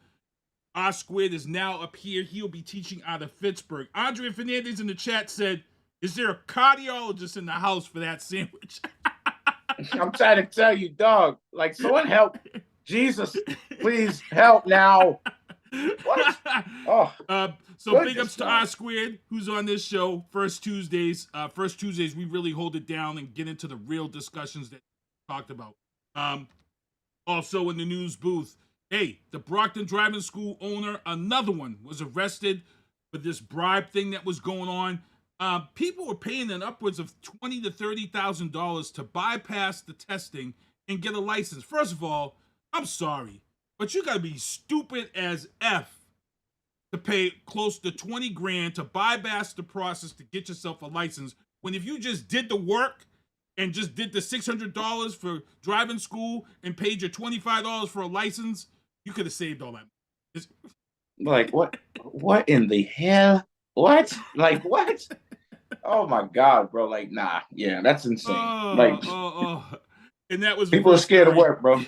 R Squared is now up here. He'll be teaching out of Pittsburgh. Andrea Fernandez in the chat said, is there a cardiologist in the house for that sandwich? I'm trying to tell you, dog. Like, someone help. Jesus, please help now. What? Oh. So big ups to R Squared, who's on this show. First Tuesdays, we really hold it down and get into the real discussions that we talked about. Also in the news booth, hey, the Brockton driving school owner, another one, was arrested for this bribe thing that was going on. People were paying an upwards of $20,000 to $30,000 to bypass the testing and get a license. First of all, I'm sorry, but you gotta be stupid as F to pay close to 20 grand to bypass the process to get yourself a license. When if you just did the work and just did the $600 for driving school and paid your $25 for a license, you could have saved all that. Like, what in the hell? What? Like, what? Oh my God, bro. Like, nah. Yeah, that's insane. And that was people are scared of work, bro.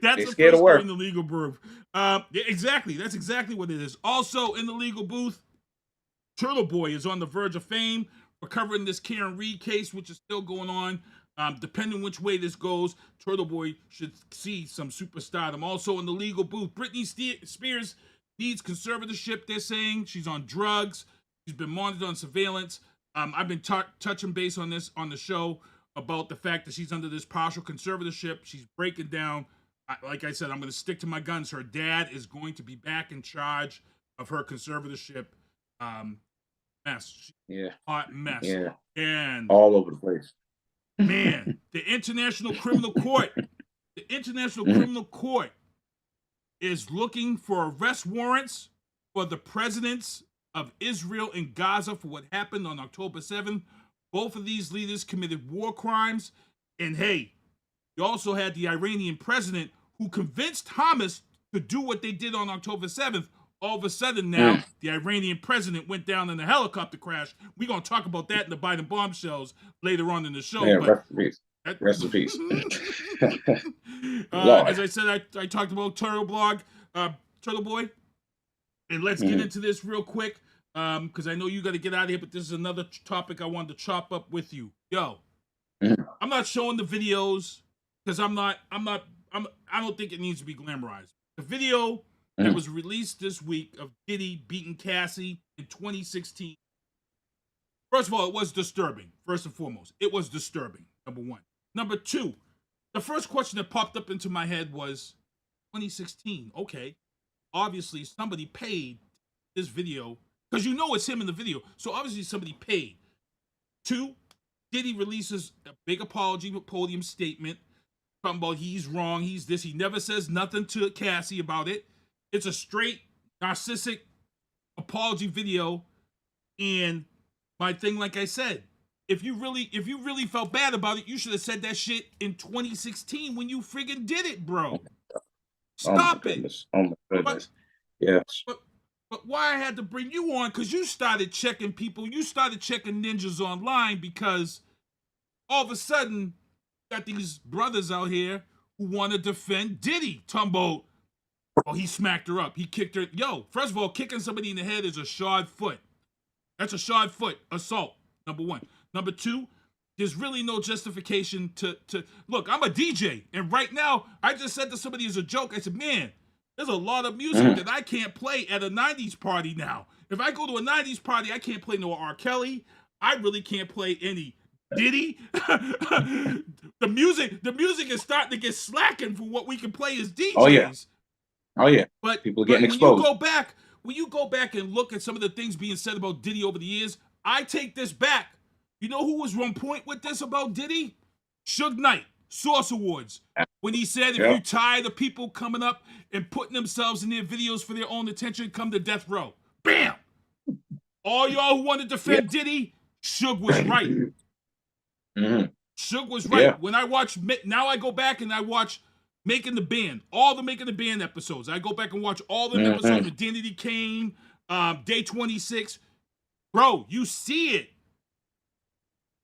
That's They the scared first of work. story in the legal booth. Yeah, exactly. That's exactly what it is. Also in the legal booth, TurtleBoy is on the verge of fame. We're covering this Karen Reed case, which is still going on. Depending which way this goes, TurtleBoy should see some superstardom. Also in the legal booth, Britney Spears needs conservatorship. They're saying she's on drugs. She's been monitored on surveillance. I've been touching base on this on the show about the fact that she's under this partial conservatorship. She's breaking down. Like I said, I'm going to stick to my guns. Her dad is going to be back in charge of her conservatorship. Mess. Yeah. Hot mess. Yeah. And all over the place. Man, the International Criminal Court is looking for arrest warrants for the presidents of Israel and Gaza for what happened on October 7th. Both of these leaders committed war crimes. And hey, you also had the Iranian president who convinced Hamas to do what they did on October 7th. All of a sudden now, the Iranian president went down in a helicopter crash. We're going to talk about that in the Biden bombshells later on in the show. Yeah, but rest in peace. As I said, I talked about TurtleBoy. And let's get into this real quick because I know you got to get out of here, but this is another topic I wanted to chop up with you. Yo, I'm not showing the videos because I don't think it needs to be glamorized. The video that was released this week of Diddy beating Cassie in 2016. First of all, it was disturbing. First and foremost, it was disturbing. Number one. Number two, the first question that popped up into my head was 2016. Okay, obviously somebody paid this video because you know it's him in the video. So obviously somebody paid. Two, Diddy releases a big apology podium statement talking about he's wrong, he's this. He never says nothing to Cassie about it. It's a straight narcissistic apology video. And my thing, like I said, if you really felt bad about it, you should have said that shit in 2016 when you friggin' did it, bro. Stop it. Oh my goodness. Yes. But why I had to bring you on, because you started checking people, you started checking ninjas online because all of a sudden you got these brothers out here who want to defend Diddy. Tumbo. Oh, he smacked her up. He kicked her. Yo, first of all, kicking somebody in the head is a shod foot. That's a shod foot assault, number one. Number two, there's really no justification to look, I'm a DJ, and right now, I just said to somebody as a joke, I said, man, there's a lot of music that I can't play at a 90s party now. If I go to a 90s party, I can't play no R. Kelly. I really can't play any Diddy. The music is starting to get slacking for what we can play as DJs. Oh yeah. But people are getting exposed. When you go back and look at some of the things being said about Diddy over the years, I take this back. You know who was on point with this about Diddy? Suge Knight, Source Awards. When he said, if you're tired of people coming up and putting themselves in their videos for their own attention, come to death row. Bam! All y'all who want to defend Diddy, Suge was right. Suge was right. Yeah. When I watch, now I go back and I watch Making the Band, all the Making the Band episodes. I go back and watch all the episodes of Danity Kane, Day 26. Bro, you see it.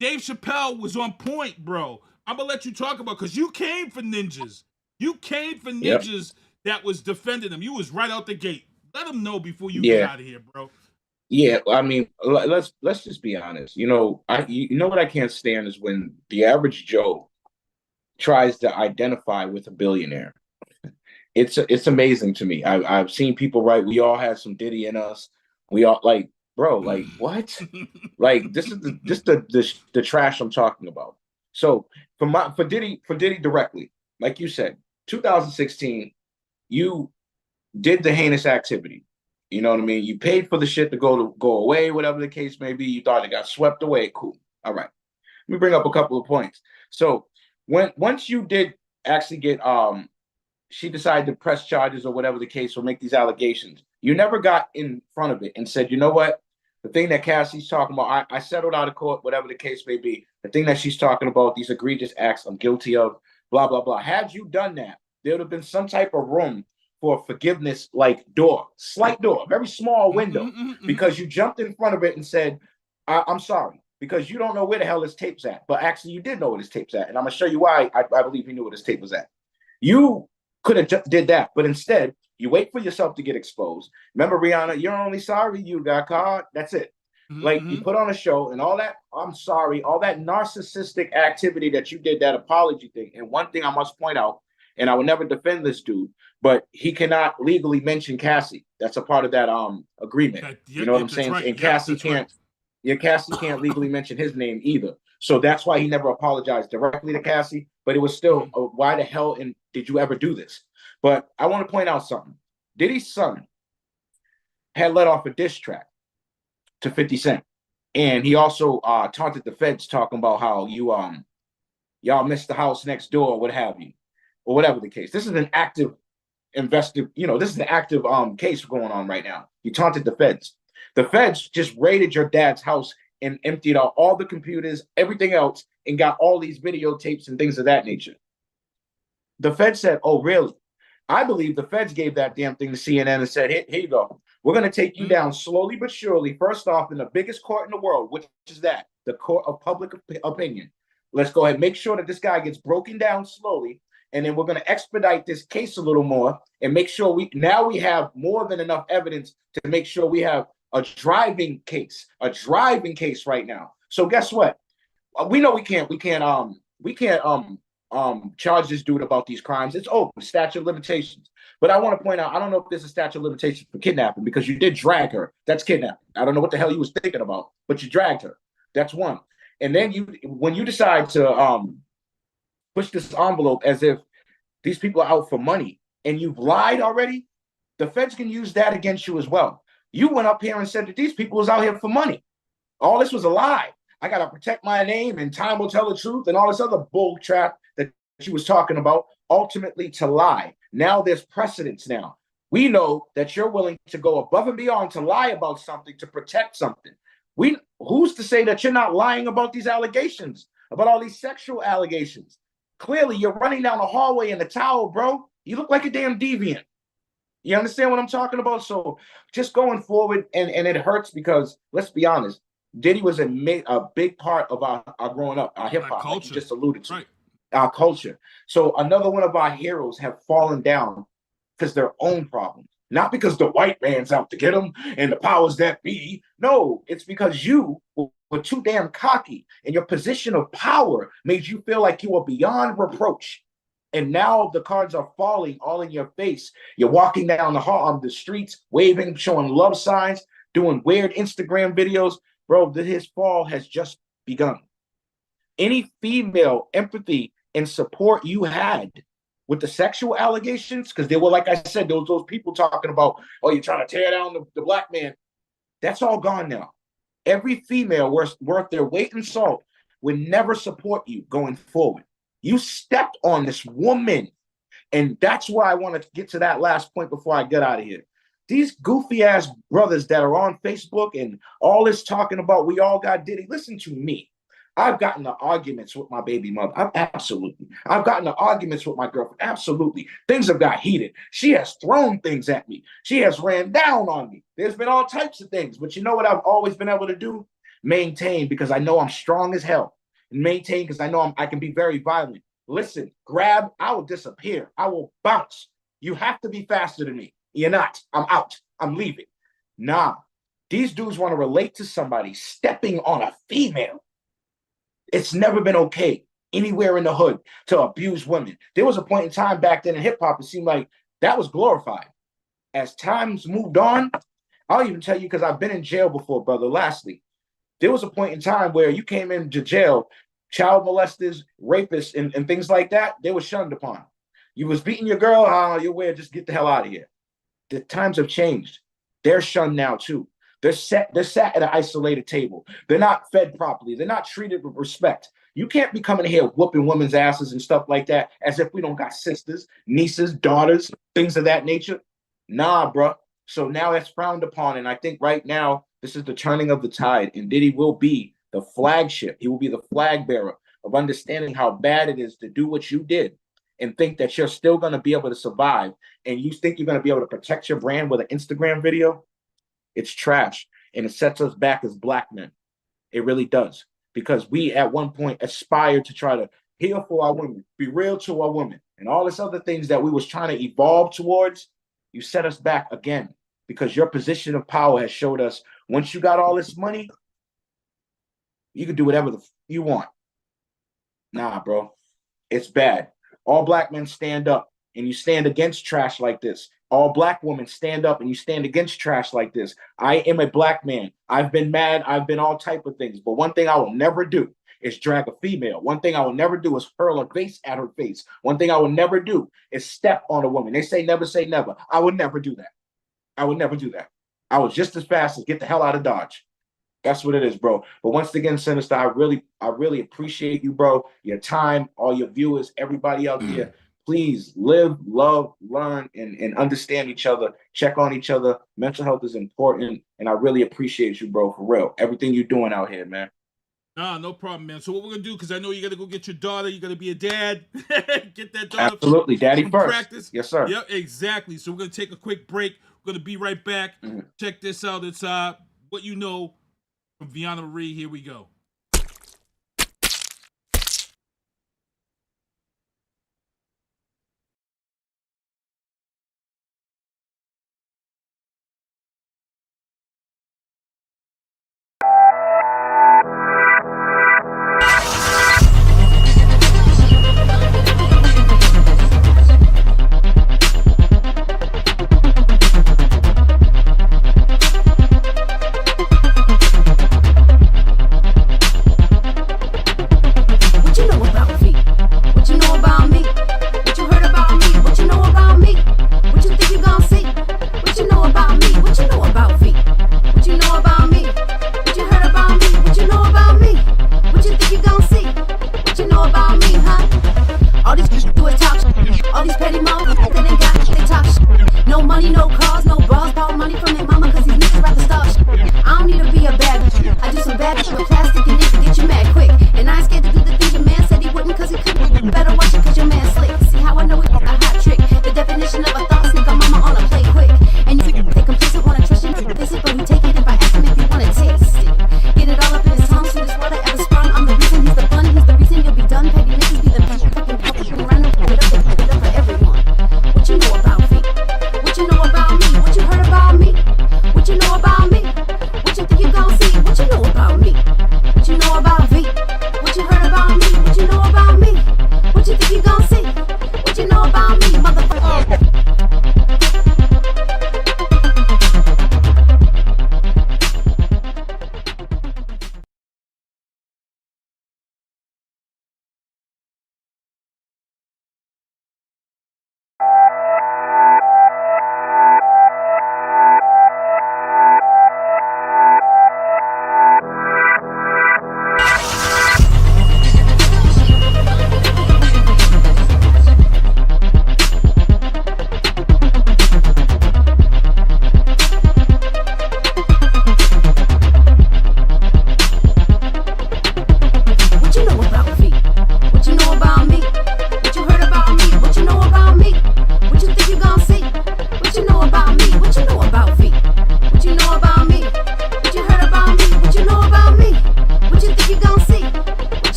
Dave Chappelle was on point, bro. I'm going to let you talk about, because you came for ninjas. You came for ninjas that was defending them. You was right out the gate. Let them know before you get out of here, bro. Yeah, I mean, let's just be honest. You know what I can't stand is when the average Joe tries to identify with a billionaire. It's amazing to me. I've seen people write, we all had some Diddy in us. We all like, bro, like what? Like this is the trash I'm talking about. So for Diddy directly, like you said, 2016, you did the heinous activity. You know what I mean? You paid for the shit to go away, whatever the case may be. You thought it got swept away. Cool. All right. Let me bring up a couple of points. So once you did actually get she decided to press charges or whatever the case or make these allegations, you never got in front of it and said, you know what? The thing that Cassie's talking about, I settled out of court, whatever the case may be. The thing that she's talking about, these egregious acts I'm guilty of, blah, blah, blah. Had you done that, there would have been some type of room for forgiveness, like slight door, very small window, because you jumped in front of it and said, I'm sorry, because you don't know where the hell this tape's at. But actually, you did know where this tape's at. And I'm going to show you why I believe you knew where this tape was at. You could have just did that, but instead you wait for yourself to get exposed. Remember, Rihanna, you're only sorry you got caught. That's it. Like, you put on a show and all that, I'm sorry, all that narcissistic activity that you did, that apology thing. And one thing I must point out, and I will never defend this dude, but he cannot legally mention Cassie. That's a part of that agreement. You know what I'm saying? Right. And Cassie can't, Cassie can't legally mention his name either. So that's why he never apologized directly to Cassie. But it was still, why the hell did you ever do this? But I want to point out something. Diddy's son had let off a diss track to 50 Cent. And he also taunted the feds, talking about how y'all missed the house next door, or what have you, or whatever the case. This is an active this is an active case going on right now. He taunted the feds. The feds just raided your dad's house and emptied out all the computers, everything else, and got all these videotapes and things of that nature. The feds said, oh, really? I believe the feds gave that damn thing to CNN and said, here you go. We're going to take you down slowly but surely. First off, in the biggest court in the world, which is that, the court of public opinion. Let's go ahead and make sure that this guy gets broken down slowly. And then we're going to expedite this case a little more and make sure we have more than enough evidence to make sure we have a driving case right now. So guess what? We know we can't charge this dude about these crimes. It's over, statute of limitations. But I want to point out, I don't know if there's a statute of limitations for kidnapping, because you did drag her. That's kidnapping. I don't know what the hell you was thinking about, but you dragged her. That's one. And then when you decide to push this envelope as if these people are out for money and you've lied already, the feds can use that against you as well. You went up here and said that these people was out here for money. All this was a lie. I got to protect my name and time will tell the truth and all this other bull trap that she was talking about, ultimately to lie. Now there's precedence now. We know that you're willing to go above and beyond to lie about something, to protect something. Who's to say that you're not lying about these allegations, about all these sexual allegations? Clearly, you're running down the hallway in a towel, bro. You look like a damn deviant. You understand what I'm talking about? So just going forward, and it hurts because, let's be honest, Diddy was a big part of our growing up, our hip-hop, like you just alluded to. Right. Our culture. So another one of our heroes have fallen down because their own problems, not because the white man's out to get them and the powers that be. No, it's because you were too damn cocky, and your position of power made you feel like you were beyond reproach. And now the cards are falling all in your face. You're walking down the streets, waving, showing love signs, doing weird Instagram videos. Bro, his fall has just begun. Any female empathy and support you had with the sexual allegations, because there were, like I said, those people talking about, oh, you're trying to tear down the black man. That's all gone now. Every female worth their weight in salt would never support you going forward. You stepped on this woman. And that's why I want to get to that last point before I get out of here. These goofy ass brothers that are on Facebook and all this talking about we all got Diddy. Listen to me. I've gotten to arguments with my baby mother. Absolutely. I've gotten to arguments with my girlfriend. Absolutely. Things have got heated. She has thrown things at me. She has ran down on me. There's been all types of things. But you know what I've always been able to do? Maintain, because I know I'm strong as hell. And maintain because I know I can be very violent. Listen, grab, I will disappear. I will bounce. You have to be faster than me. You're not. I'm out. I'm leaving. Nah. These dudes want to relate to somebody stepping on a female. It's never been okay anywhere in the hood to abuse women. There was a point in time back then in hip hop, it seemed like that was glorified. As times moved on, I'll even tell you, because I've been in jail before, brother. Lastly, there was a point in time where you came into jail, child molesters, rapists, and things like that, they were shunned upon. You was beating your girl, you're weird, just get the hell out of here. The times have changed. They're shunned now too. They're sat at an isolated table. They're not fed properly. They're not treated with respect. You can't be coming here whooping women's asses and stuff like that as if we don't got sisters, nieces, daughters, things of that nature. Nah, bro. So now that's frowned upon. And I think right now, this is the turning of the tide. And Diddy will be the flagship. He will be the flag bearer of understanding how bad it is to do what you did and think that you're still going to be able to survive. And you think you're going to be able to protect your brand with an Instagram video. It's trash, and it sets us back as black men. It really does, because we at one point aspired to try to heal for our women, be real to our women. and all this other things that we was trying to evolve towards, you set us back again because your position of power has showed us once you got all this money, you can do whatever you want. Nah, bro, it's bad. All black men stand up and you stand against trash like this. All black women stand up and you stand against trash like this. I am a black man. I've been mad. I've been all type of things. But one thing I will never do is drag a female. One thing I will never do is hurl a vase at her face. One thing I will never do is step on a woman. They say never say never. I would never do that. I would never do that. I was just as fast as get the hell out of Dodge. That's what it is, bro. But once again, Sinister, I really appreciate you, bro. Your time, all your viewers, everybody out there. Please live, love, learn, and understand each other. Check on each other. Mental health is important, and I really appreciate you, bro, for real. Everything you're doing out here, man. Nah, no problem, man. So what we're gonna do, because I know you gotta go get your daughter, you gotta be a dad. Get that daughter. Absolutely, daddy first. Practice. Yes, sir. Yep, exactly. So we're gonna take a quick break. We're gonna be right back. Check this out. It's What You Know from Viana Marie. Here we go.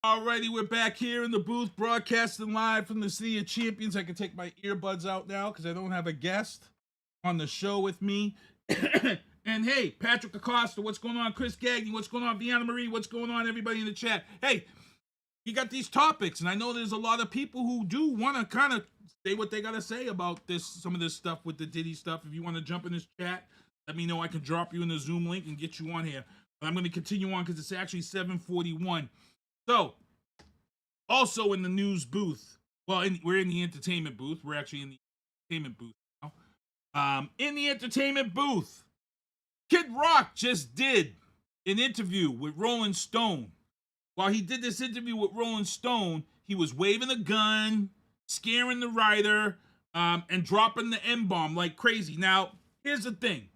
Alrighty, we're back here in the booth, broadcasting live from the City of Champions. I can take my earbuds out now because I don't have a guest on the show with me. And hey, Patrick Acosta, what's going on? Chris Gagnon, what's going on? Viana Marie, what's going on? Everybody in the chat. Hey, you got these topics, and I know there's a lot of people who do want to kind of say what they got to say about this, some of this stuff with the Diddy stuff. If you want to jump in this chat, let me know. I can drop you in the Zoom link and get you on here. But I'm going to continue on because it's actually 7:41. So, also in the news booth, well, we're in the entertainment booth. We're actually in the entertainment booth now. In the entertainment booth, Kid Rock just did an interview with Rolling Stone. While he did this interview with Rolling Stone, he was waving a gun, scaring the writer, and dropping the M-bomb like crazy. Now, here's the thing.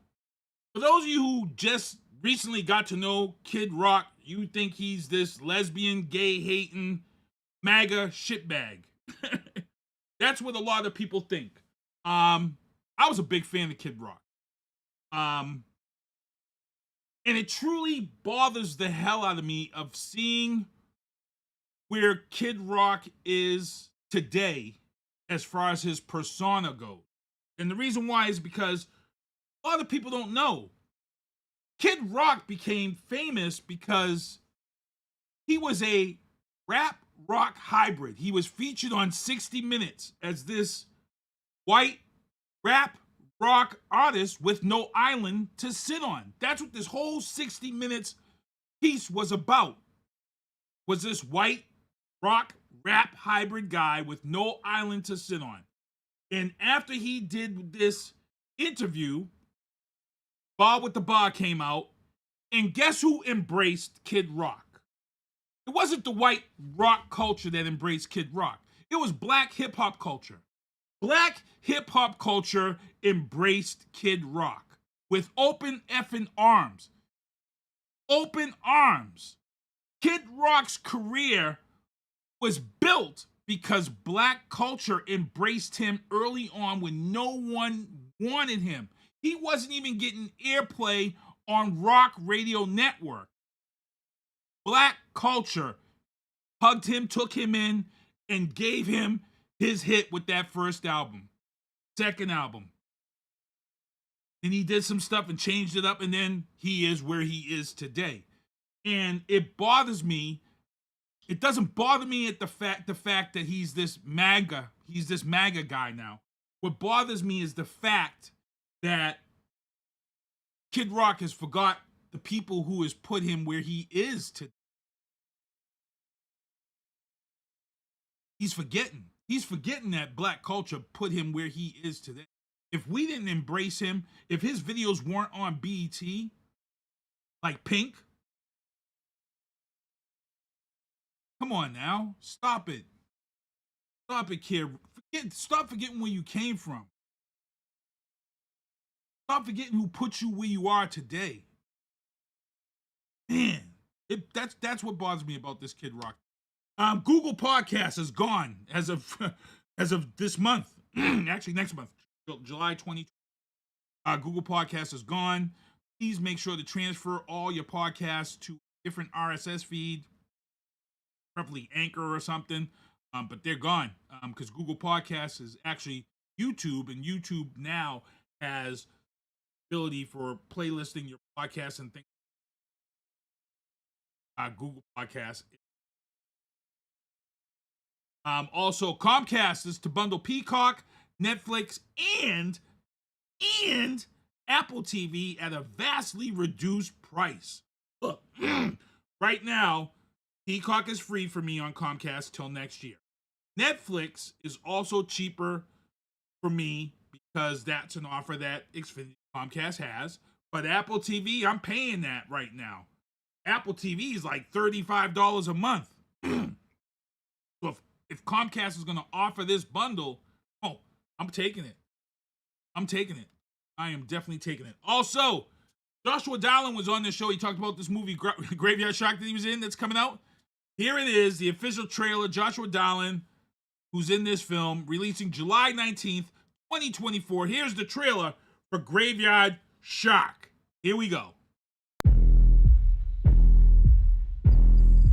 For those of you who just recently got to know Kid Rock, you think he's this lesbian, gay-hating, MAGA shitbag. That's what a lot of people think. I was a big fan of Kid Rock. And it truly bothers the hell out of me of seeing where Kid Rock is today as far as his persona goes. And the reason why is because a lot of people don't know. Kid Rock became famous because he was a rap rock hybrid. He was featured on 60 Minutes as this white rap rock artist with no island to sit on. That's what this whole 60 Minutes piece was about. Was this white rock rap hybrid guy with no island to sit on. And after he did this interview, Bob with the Bar came out, and guess who embraced Kid Rock? It wasn't the white rock culture that embraced Kid Rock. It was black hip-hop culture. Black hip-hop culture embraced Kid Rock with open effing arms. Open arms. Kid Rock's career was built because black culture embraced him early on when no one wanted him. He wasn't even getting airplay on Rock Radio Network. Black culture hugged him, took him in, and gave him his hit with that first album. Second album. And he did some stuff and changed it up, and then he is where he is today. And it bothers me. It doesn't bother me at the fact that he's this MAGA guy now. What bothers me is the fact that Kid Rock has forgot the people who has put him where he is today. He's forgetting. He's forgetting that black culture put him where he is today. If we didn't embrace him, if his videos weren't on BET, like Pink, come on now, stop it. Stop it, kid. Stop forgetting where you came from. Stop forgetting who put you where you are today. Man, that's what bothers me about this Kid Rock. Google Podcast is gone as of this month. Actually, next month, July 2020. Google Podcast is gone. Please make sure to transfer all your podcasts to a different RSS feed, preferably Anchor or something. But they're gone because Google Podcasts is actually YouTube, and YouTube now has ability for playlisting your podcasts and things. Google Podcasts. Also, Comcast is to bundle Peacock, Netflix, and Apple TV at a vastly reduced price. Look, right now, Peacock is free for me on Comcast till next year. Netflix is also cheaper for me because that's an offer that Comcast has. But Apple TV, I'm paying that right now. Apple TV is like $35 a month. So if Comcast is going to offer this bundle, I'm taking it. I am definitely taking it. Also, Joshua Dowling was on this show. He talked about this movie, Graveyard Shark, that he was in, that's coming out. Here it is, the official trailer. Joshua Dowling, who's in this film, releasing July 19th, 2024. Here's the trailer for Graveyard Shark. Here we go.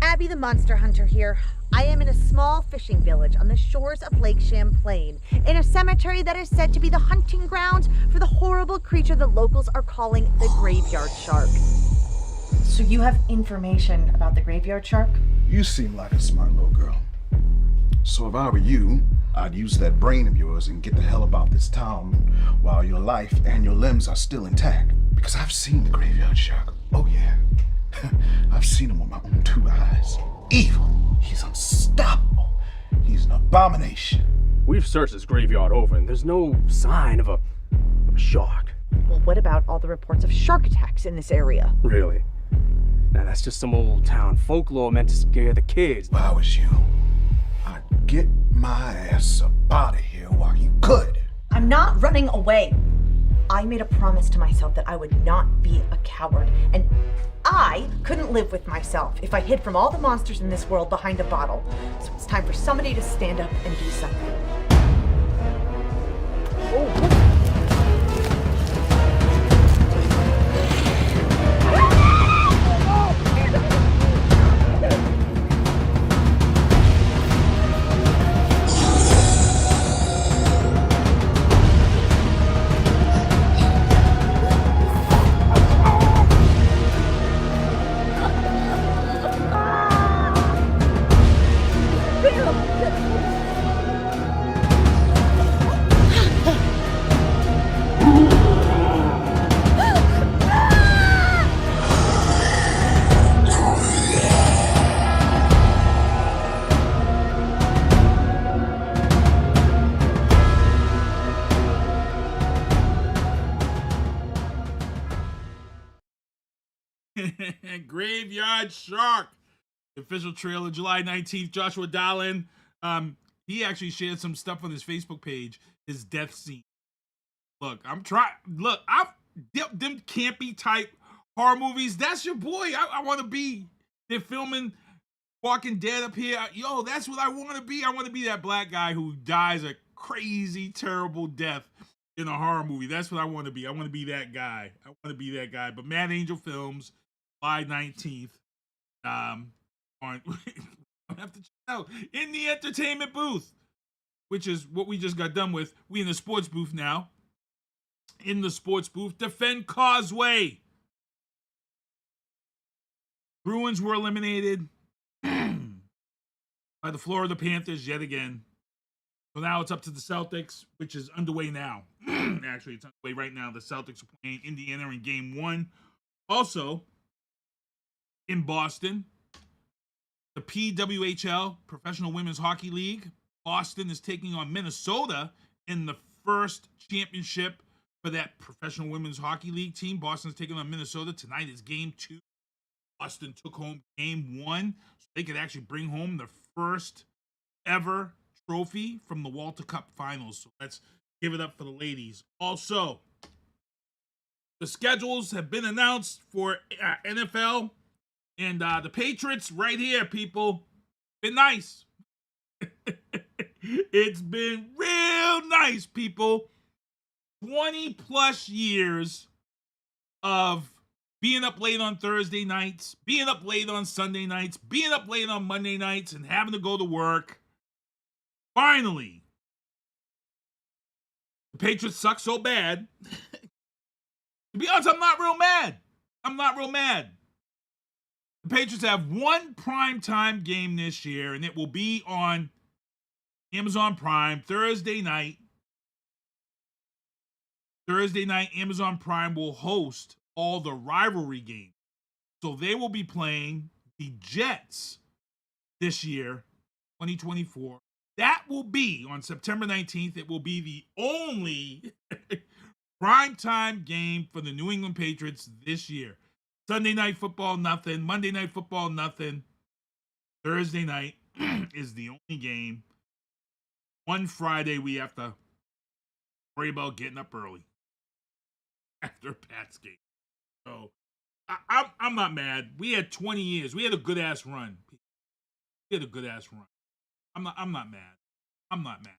Abby the Monster Hunter here. I am in a small fishing village on the shores of Lake Champlain, in a cemetery that is said to be the hunting ground for the horrible creature the locals are calling the Graveyard Shark. So you have information about the Graveyard Shark? You seem like a smart little girl. So if I were you, I'd use that brain of yours and get the hell about this town while your life and your limbs are still intact. Because I've seen the Graveyard Shark. Oh yeah. I've seen him with my own two eyes. Evil. He's unstoppable. He's an abomination. We've searched this graveyard over and there's no sign of a shark. Well, what about all the reports of shark attacks in this area? Really? Now that's just some old town folklore meant to scare the kids. If I was you, I'd get my ass up out of here while you could. I'm not running away. I made a promise to myself that I would not be a coward, and I couldn't live with myself if I hid from all the monsters in this world behind a bottle. So it's time for somebody to stand up and do something. Graveyard Shark, the official trailer, July 19th. Joshua Dallin, he actually shared some stuff on his Facebook page, his death scene. Look, I'm them campy type horror movies. That's your boy. I want to be. They're filming Walking Dead up here. Yo, that's what I want to be. I want to be that black guy who dies a crazy, terrible death in a horror movie. That's what I want to be. I want to be that guy. But Mad Angel Films, July 19th. On have to check out in the entertainment booth, which is what we just got done with. We in the sports booth now. In the sports booth, Defend Causeway. Bruins were eliminated by the Florida Panthers yet again. So now it's up to the Celtics, which is underway now. Actually, it's underway right now. The Celtics are playing Indiana in game 1. Also, in Boston, the PWHL, Professional Women's Hockey League. Boston is taking on Minnesota in the first championship for that Professional Women's Hockey League team. Boston's taking on Minnesota. Tonight is game 2. Boston took home game 1, so they could actually bring home the first ever trophy from the Walter Cup Finals. So let's give it up for the ladies. Also, the schedules have been announced for NFL, and the Patriots right here, people. Been nice. It's been real nice, people. 20 plus years of being up late on Thursday nights, being up late on Sunday nights, being up late on Monday nights, and having to go to work. Finally, the Patriots suck so bad. To be honest, I'm not real mad. The Patriots have one primetime game this year, and it will be on Amazon Prime Thursday night. Thursday night, Amazon Prime will host all the rivalry games. So they will be playing the Jets this year, 2024. That will be on September 19th. It will be the only primetime game for the New England Patriots this year. Sunday night football, nothing. Monday night football, nothing. Thursday night is the only game. One Friday, we have to worry about getting up early after Pat's game. So I'm not mad. We had 20 years. We had a good ass run. I'm not mad.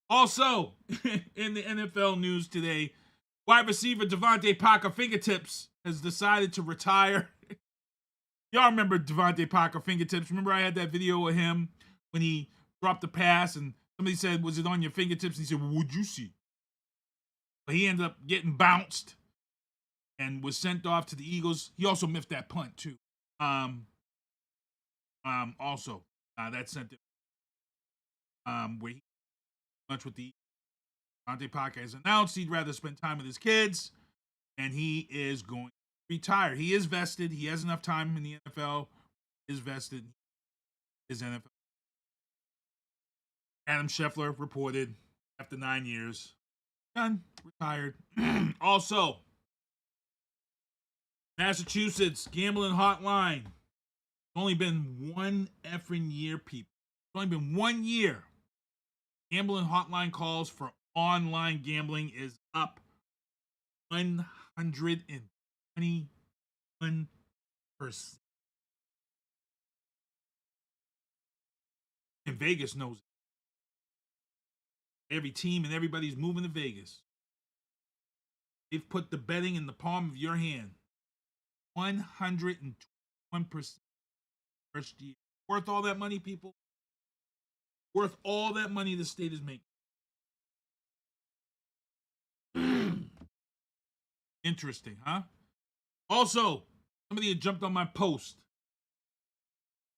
Also, in the NFL news today, wide receiver Devontae Parker Fingertips has decided to retire. Y'all remember Devontae Parker Fingertips? Remember I had that video of him when he dropped the pass and somebody said, "Was it on your fingertips?" And he said, "Well, what'd you see?" But he ended up getting bounced and was sent off to the Eagles. He also miffed that punt too. Also, that sent it where he much with the Devontae Parker has announced he'd rather spend time with his kids, and he is going to retire. He is vested. He has enough time in the NFL. He is vested. His NFL. Adam Scheffler reported after 9 years, done, retired. Also, Massachusetts gambling hotline. It's only been one effing year, people. It's only been 1 year. Gambling hotline calls for online gambling is up 121%. And Vegas knows it. Every team and everybody's moving to Vegas. They've put the betting in the palm of your hand. 121% first year. Worth all that money, people? Worth all that money the state is making. Interesting, huh? Also, somebody had jumped on my post.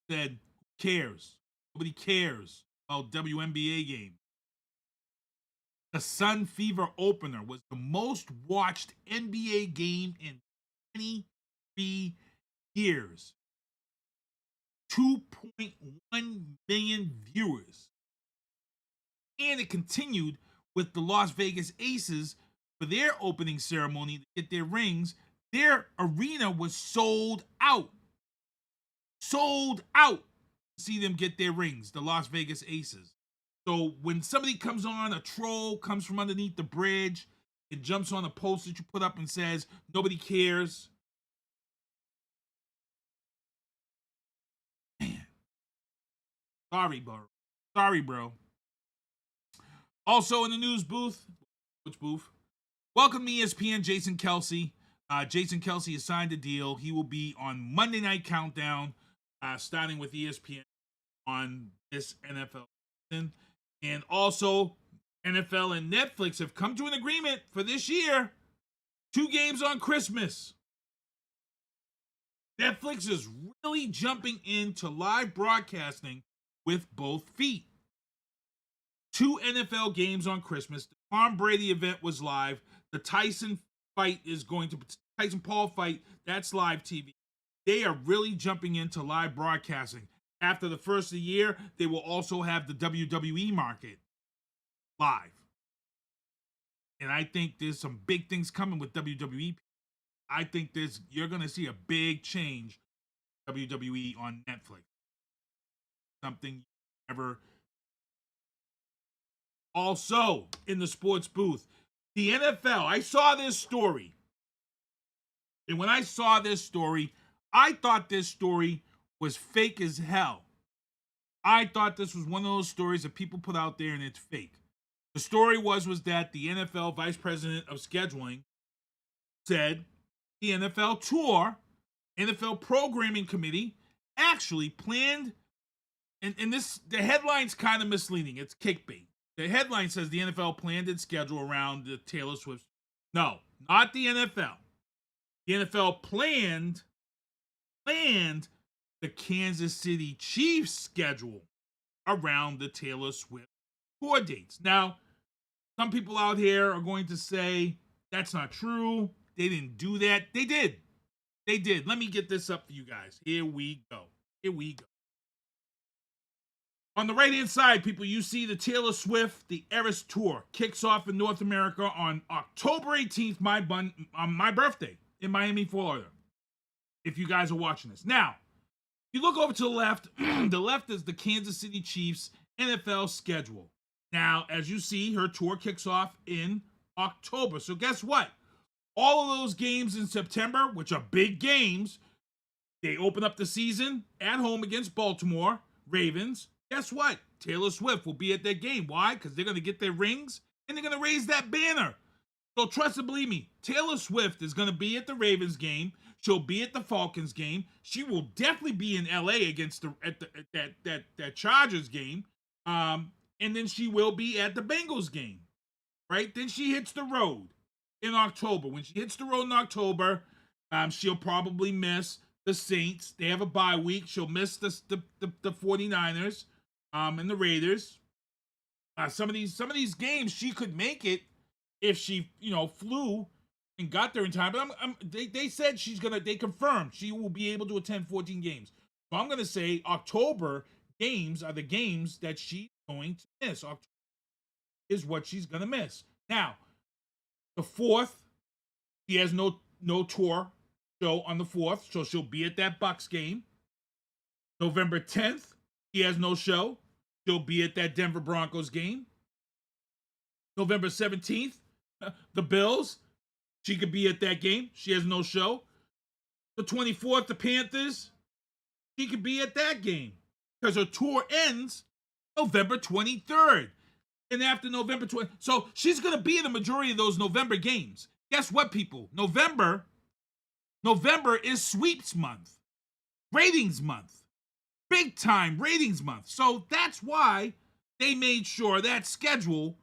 Said, who cares? Nobody cares about WNBA games. The Sun Fever opener was the most watched NBA game in 23 years. 2.1 million viewers. And it continued with the Las Vegas Aces for their opening ceremony to get their rings. Their arena was sold out. Sold out to see them get their rings, the Las Vegas Aces. So when somebody comes on, a troll comes from underneath the bridge, it jumps on a post that you put up and says, nobody cares. Man. Sorry, bro. Sorry, bro. Also in the news booth, which booth? Welcome to ESPN, Jason Kelsey. Jason Kelsey has signed a deal. He will be on Monday Night Countdown, starting with ESPN on this NFL season. And also, NFL and Netflix have come to an agreement for this year. 2 games on Christmas. Netflix is really jumping into live broadcasting with both feet. 2 NFL games on Christmas. The Tom Brady event was live. The Tyson Paul fight, that's live TV. They are really jumping into live broadcasting. After the first of the year, they will also have the WWE market live. And I think there's some big things coming with WWE. I think you're going to see a big change WWE on Netflix. Something you never. Also, in the sports booth, the NFL, I saw this story. And when I saw this story, I thought this story was fake as hell. I thought this was one of those stories that people put out there and it's fake. The story was that the NFL Vice President of Scheduling said the NFL Tour, NFL Programming Committee actually planned, and the headline's kind of misleading. It's clickbait. The headline says the NFL planned its schedule around the Taylor Swift. No, not the NFL. The NFL planned the Kansas City Chiefs schedule around the Taylor Swift tour dates. Now, some people out here are going to say that's not true. They didn't do that. They did. They did. Let me get this up for you guys. Here we go. On the right-hand side, people, you see the Taylor Swift, the Eras Tour, kicks off in North America on October 18th, on my birthday, in Miami, Florida, if you guys are watching this. Now, you look over to the left, the left is the Kansas City Chiefs NFL schedule. Now, as you see, her tour kicks off in October. So guess what? All of those games in September, which are big games, they open up the season at home against Baltimore Ravens. Guess what? Taylor Swift will be at that game. Why? Because they're going to get their rings and they're going to raise that banner. So trust and believe me, Taylor Swift is going to be at the Ravens game. She'll be at the Falcons game. She will definitely be in LA against that Chargers game. And then she will be at the Bengals game. Right? Then she hits the road in October. When she hits the road in October, she'll probably miss the Saints. They have a bye week. She'll miss the 49ers and the Raiders. Some of these games she could make it if she, flew and got there in time. But they said they confirmed she will be able to attend 14 games. So I'm going to say October games are the games that she's going to miss. October is what she's going to miss. Now, the 4th, she has no tour show on the 4th, so she'll be at that Bucks game. November 10th, she has no show. She'll be at that Denver Broncos game. November 17th, the Bills, she could be at that game. She has no show. The 24th, the Panthers, she could be at that game because her tour ends November 23rd. And after November 20, so she's going to be in the majority of those November games. Guess what, people? November is sweeps month, ratings month, big time ratings month. So that's why they made sure that schedule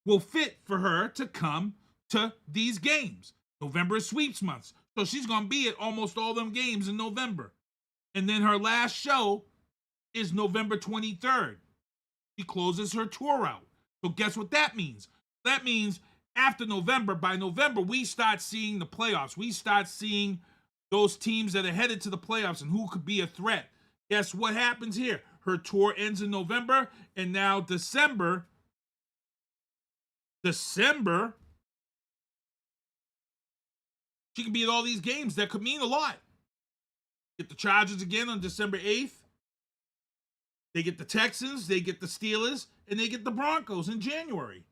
will fit for her to come to these games. November is sweeps months. So she's going to be at almost all them games in November. And then her last show is November 23rd. She closes her tour out. So guess what that means? That means after November, by November, we start seeing the playoffs. We start seeing those teams that are headed to the playoffs and who could be a threat. Guess what happens here? Her tour ends in November, and now December, she can be at all these games. That could mean a lot. Get the Chargers again on December 8th. They get the Texans, they get the Steelers, and they get the Broncos in January.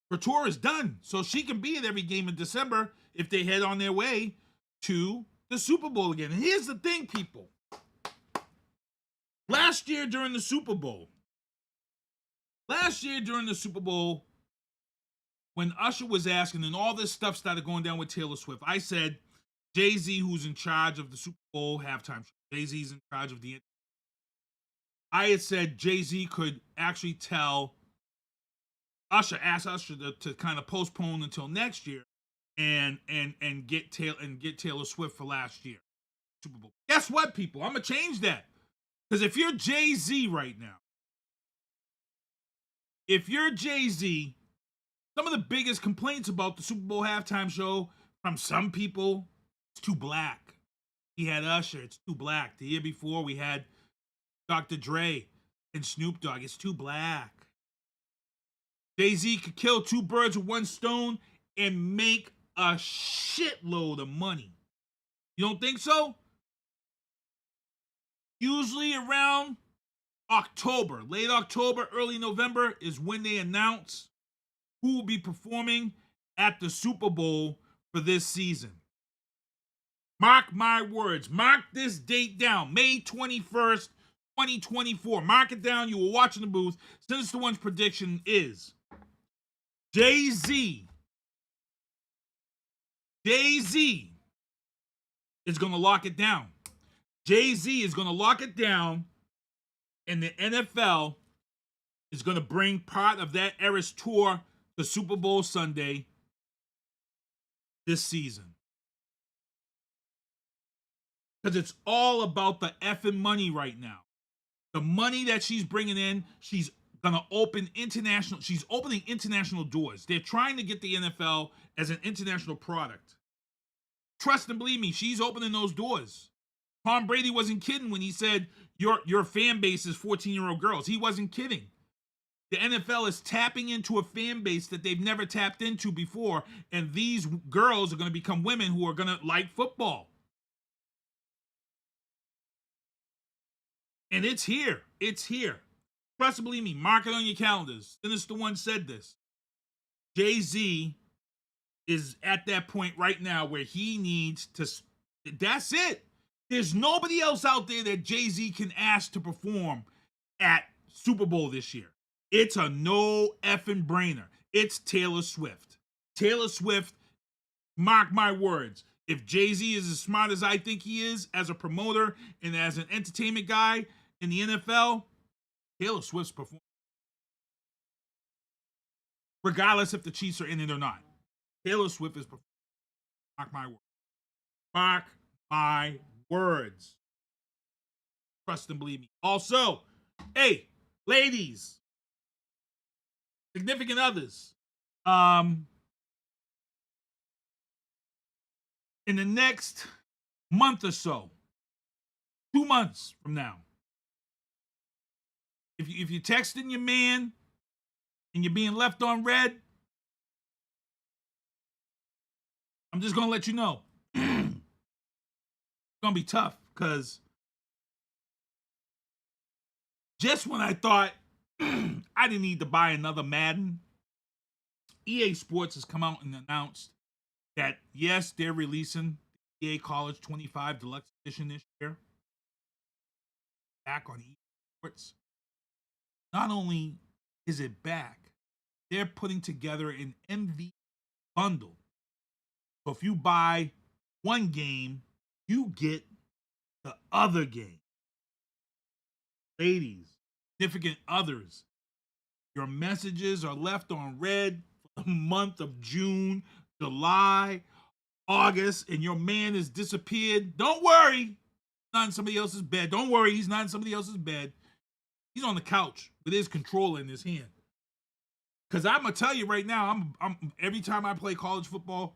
Her tour is done, so she can be at every game in December if they head on their way to the Super Bowl again. And here's the thing, people. Last year during the Super Bowl, when Usher was asking and all this stuff started going down with Taylor Swift, I said, Jay-Z, who's in charge of the Super Bowl halftime show, Jay-Z's in charge of the... I had said Jay-Z could actually tell ask Usher to kind of postpone until next year and get Taylor Swift for last year Super Bowl. Guess what, people? I'm gonna change that. Because if you're Jay-Z right now, some of the biggest complaints about the Super Bowl halftime show from some people, it's too black. He had Usher, it's too black. The year before we had Dr. Dre and Snoop Dogg, it's too black. Jay-Z could kill two birds with one stone and make a shitload of money. You don't think so? Usually around October, late October, early November is when they announce who will be performing at the Super Bowl for this season. Mark my words. Mark this date down. May 21st, 2024. Mark it down. You were watching the booth. Sinister One's prediction is Jay-Z is going to lock it down. Jay-Z is going to lock it down, and the NFL is going to bring part of that Eras tour to Super Bowl Sunday this season. Because it's all about the effing money right now. The money that she's bringing in, she's going to open international, she's opening international doors. They're trying to get the NFL as an international product. Trust and believe me, she's opening those doors. Tom Brady wasn't kidding when he said your fan base is 14-year-old girls. He wasn't kidding. The NFL is tapping into a fan base that they've never tapped into before, and these girls are going to become women who are going to like football. And it's here. It's here. Trust and believe me, mark it on your calendars. Sinister One said this. Jay-Z is at that point right now where he needs to... That's it. There's nobody else out there that Jay-Z can ask to perform at Super Bowl this year. It's a no effing brainer. It's Taylor Swift. Taylor Swift, mark my words, if Jay-Z is as smart as I think he is as a promoter and as an entertainment guy in the NFL, Taylor Swift's performing. Regardless if the Chiefs are in it or not. Taylor Swift is performing. Mark my words. Mark my words. Trust and believe me. Also, hey, ladies, significant others, in the next month or so, 2 months from now, if you're texting your man and you're being left on red, I'm just going to let you know. It's going to be tough because just when I thought I didn't need to buy another Madden, EA Sports has come out and announced that, yes, they're releasing the EA College 25 Deluxe Edition this year. Back on EA Sports. Not only is it back, they're putting together an MV bundle. So if you buy one game, you get the other game. Ladies, significant others, your messages are left on red for the month of June, July, August, and your man has disappeared. Don't worry. Not in somebody else's bed. Don't worry, he's not in somebody else's bed. He's on the couch with his controller in his hand. Because I'm going to tell you right now, I'm every time I play college football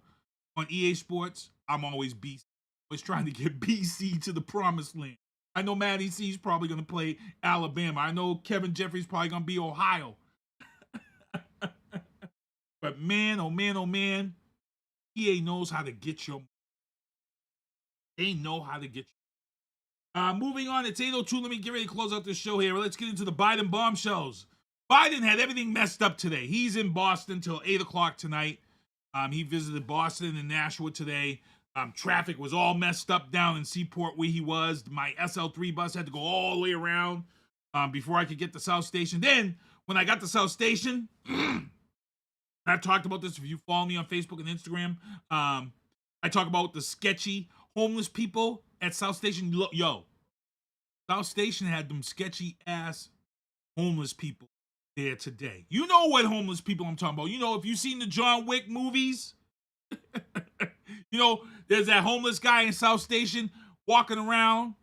on EA Sports, I'm always BC. Always trying to get BC to the promised land. I know Matty C's probably going to play Alabama. I know Kevin Jeffrey's probably going to be Ohio. But man, oh man, oh man, EA knows how to get your. They know how to get you. Moving on, it's 8:02. Let me get ready to close out this show here. Let's get into the Biden bombshells. Biden had everything messed up today. He's in Boston till 8 o'clock tonight. He visited Boston and Nashua today. Traffic was all messed up down in Seaport where he was. My SL3 bus had to go all the way around before I could get to South Station. Then, when I got to South Station, I've talked about this if you follow me on Facebook and Instagram. I talk about the sketchy homeless people at South Station. Yo, South Station had them sketchy ass homeless people there today. You know what homeless people I'm talking about. You know, if you've seen the John Wick movies, you know, there's that homeless guy in South Station walking around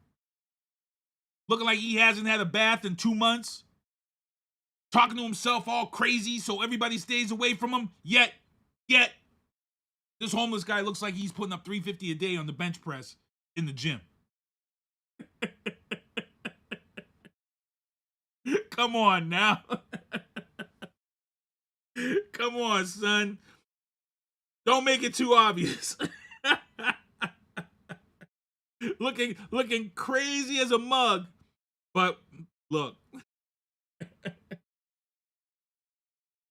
looking like he hasn't had a bath in 2 months, talking to himself all crazy so everybody stays away from him. Yet, this homeless guy looks like he's putting up $350 a day on the bench press in the gym. Come on now. Come on, son. Don't make it too obvious. Looking crazy as a mug. But look.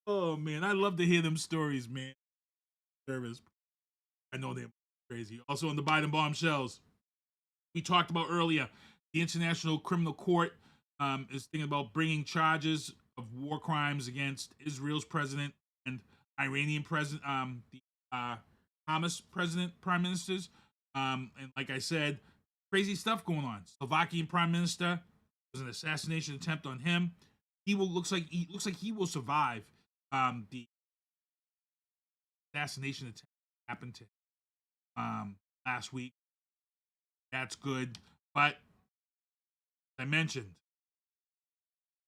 Oh man, I love to hear them stories, man. Service. I know they're crazy. Also on the Biden bombshells, we talked about earlier, the International Criminal Court is thinking about bringing charges of war crimes against Israel's president and Iranian president, the Hamas president, prime ministers. And like I said, crazy stuff going on. Slovakian prime minister, was an assassination attempt on him. He looks like he will survive the assassination attempt that happened to him last week. That's good. But I mentioned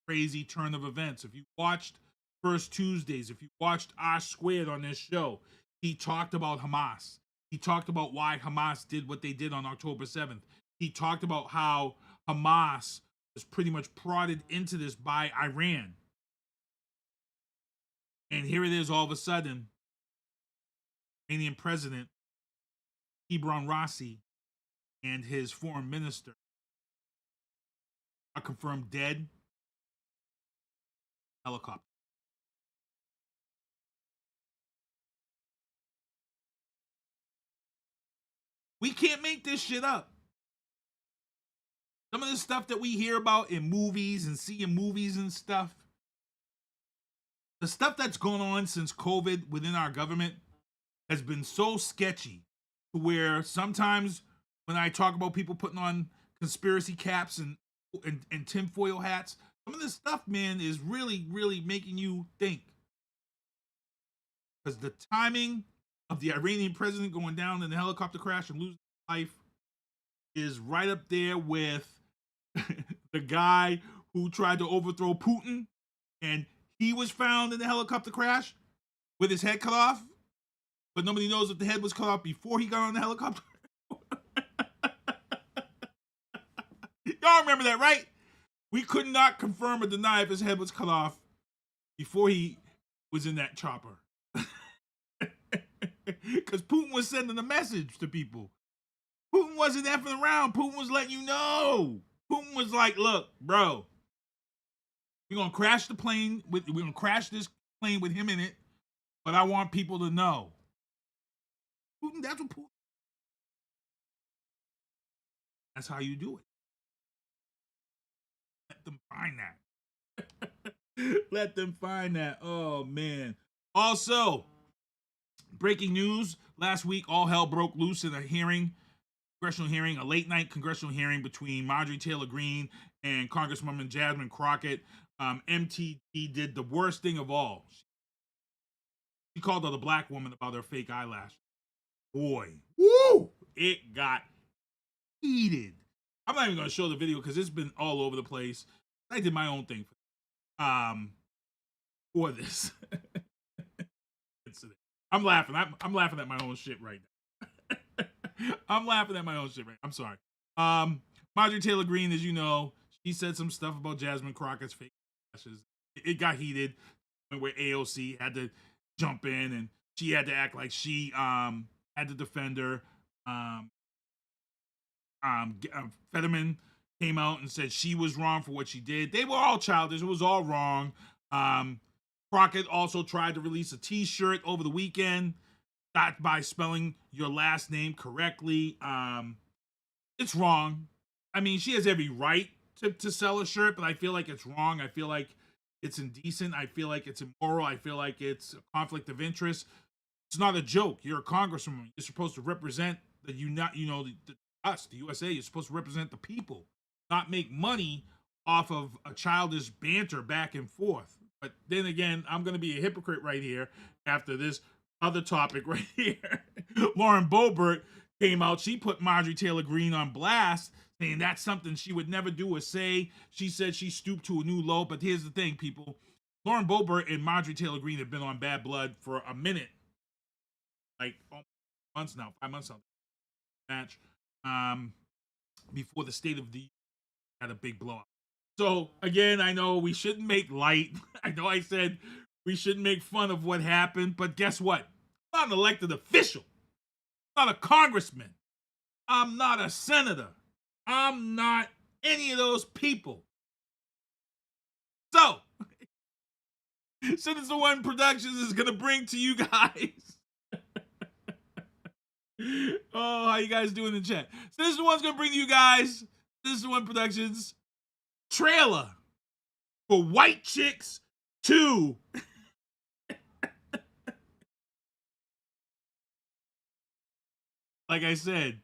crazy turn of events. If you watched First Tuesdays, if you watched R Squared on this show, he talked about Hamas. He talked about why Hamas did what they did on October 7th. He talked about how Hamas was pretty much prodded into this by Iran. And here it is all of a sudden, Iranian president Ibrahim Raisi and his foreign minister are confirmed dead. Helicopter. We can't make this shit up. Some of the stuff that we hear about in movies and see in movies and stuff, the stuff that's gone on since COVID within our government has been so sketchy to where sometimes when I talk about people putting on conspiracy caps and tinfoil hats, some of this stuff, man, is really, really making you think. Because the timing of the Iranian president going down in the helicopter crash and losing his life is right up there with the guy who tried to overthrow Putin, and he was found in the helicopter crash with his head cut off, but nobody knows if the head was cut off before he got on the helicopter. Y'all remember that, right? We could not confirm or deny if his head was cut off before he was in that chopper. Because Putin was sending a message to people. Putin wasn't effing around. Putin was letting you know. Putin was like, look, bro, we're going to crash this plane with him in it, but I want people to know. Putin, that's what Putin. That's how you do it. Let them find that. Let them find that. Oh, man. Also, breaking news. Last week, all hell broke loose in a congressional hearing, a late-night congressional hearing between Marjorie Taylor Greene and Congresswoman Jasmine Crockett. MTG did the worst thing of all. She called out a black woman about her fake eyelash. Boy, woo! It got heated. I'm not even going to show the video because it's been all over the place. I did my own thing for this. I'm laughing. I'm laughing at my own shit right now. I'm laughing at my own shit right now. I'm sorry. Marjorie Taylor Greene, as you know, she said some stuff about Jasmine Crockett's fake lashes. It got heated where AOC had to jump in and she had to act like she had to defend her. Fetterman came out and said she was wrong for what she did. They were all childish. It was all wrong. Crockett also tried to release a t-shirt over the weekend, not by spelling your last name correctly. It's wrong. I mean, she has every right to sell a shirt, but I feel like it's wrong. I feel like it's indecent. I feel like it's immoral. I feel like it's a conflict of interest. It's not a joke. You're a congresswoman. You're supposed to represent the USA. You're supposed to represent the people, not make money off of a childish banter back and forth. But then again, I'm going to be a hypocrite right here after this other topic right here. Lauren Boebert came out. She put Marjorie Taylor Greene on blast, saying that's something she would never do or say. She said she stooped to a new low. But here's the thing, people. Lauren Boebert and Marjorie Taylor Greene have been on bad blood for a minute. Like 5 months now. Match. Before the State of the Union had a big blowout. So, again, I know we shouldn't make light. I know I said we shouldn't make fun of what happened, but guess what? I'm not an elected official. I'm not a congressman. I'm not a senator. I'm not any of those people. So, Citizen One Productions is going to bring to you guys. Oh, how you guys doing in the chat? Citizen One's going to bring to you guys Citizen One Productions trailer for White Chicks 2. Like I said,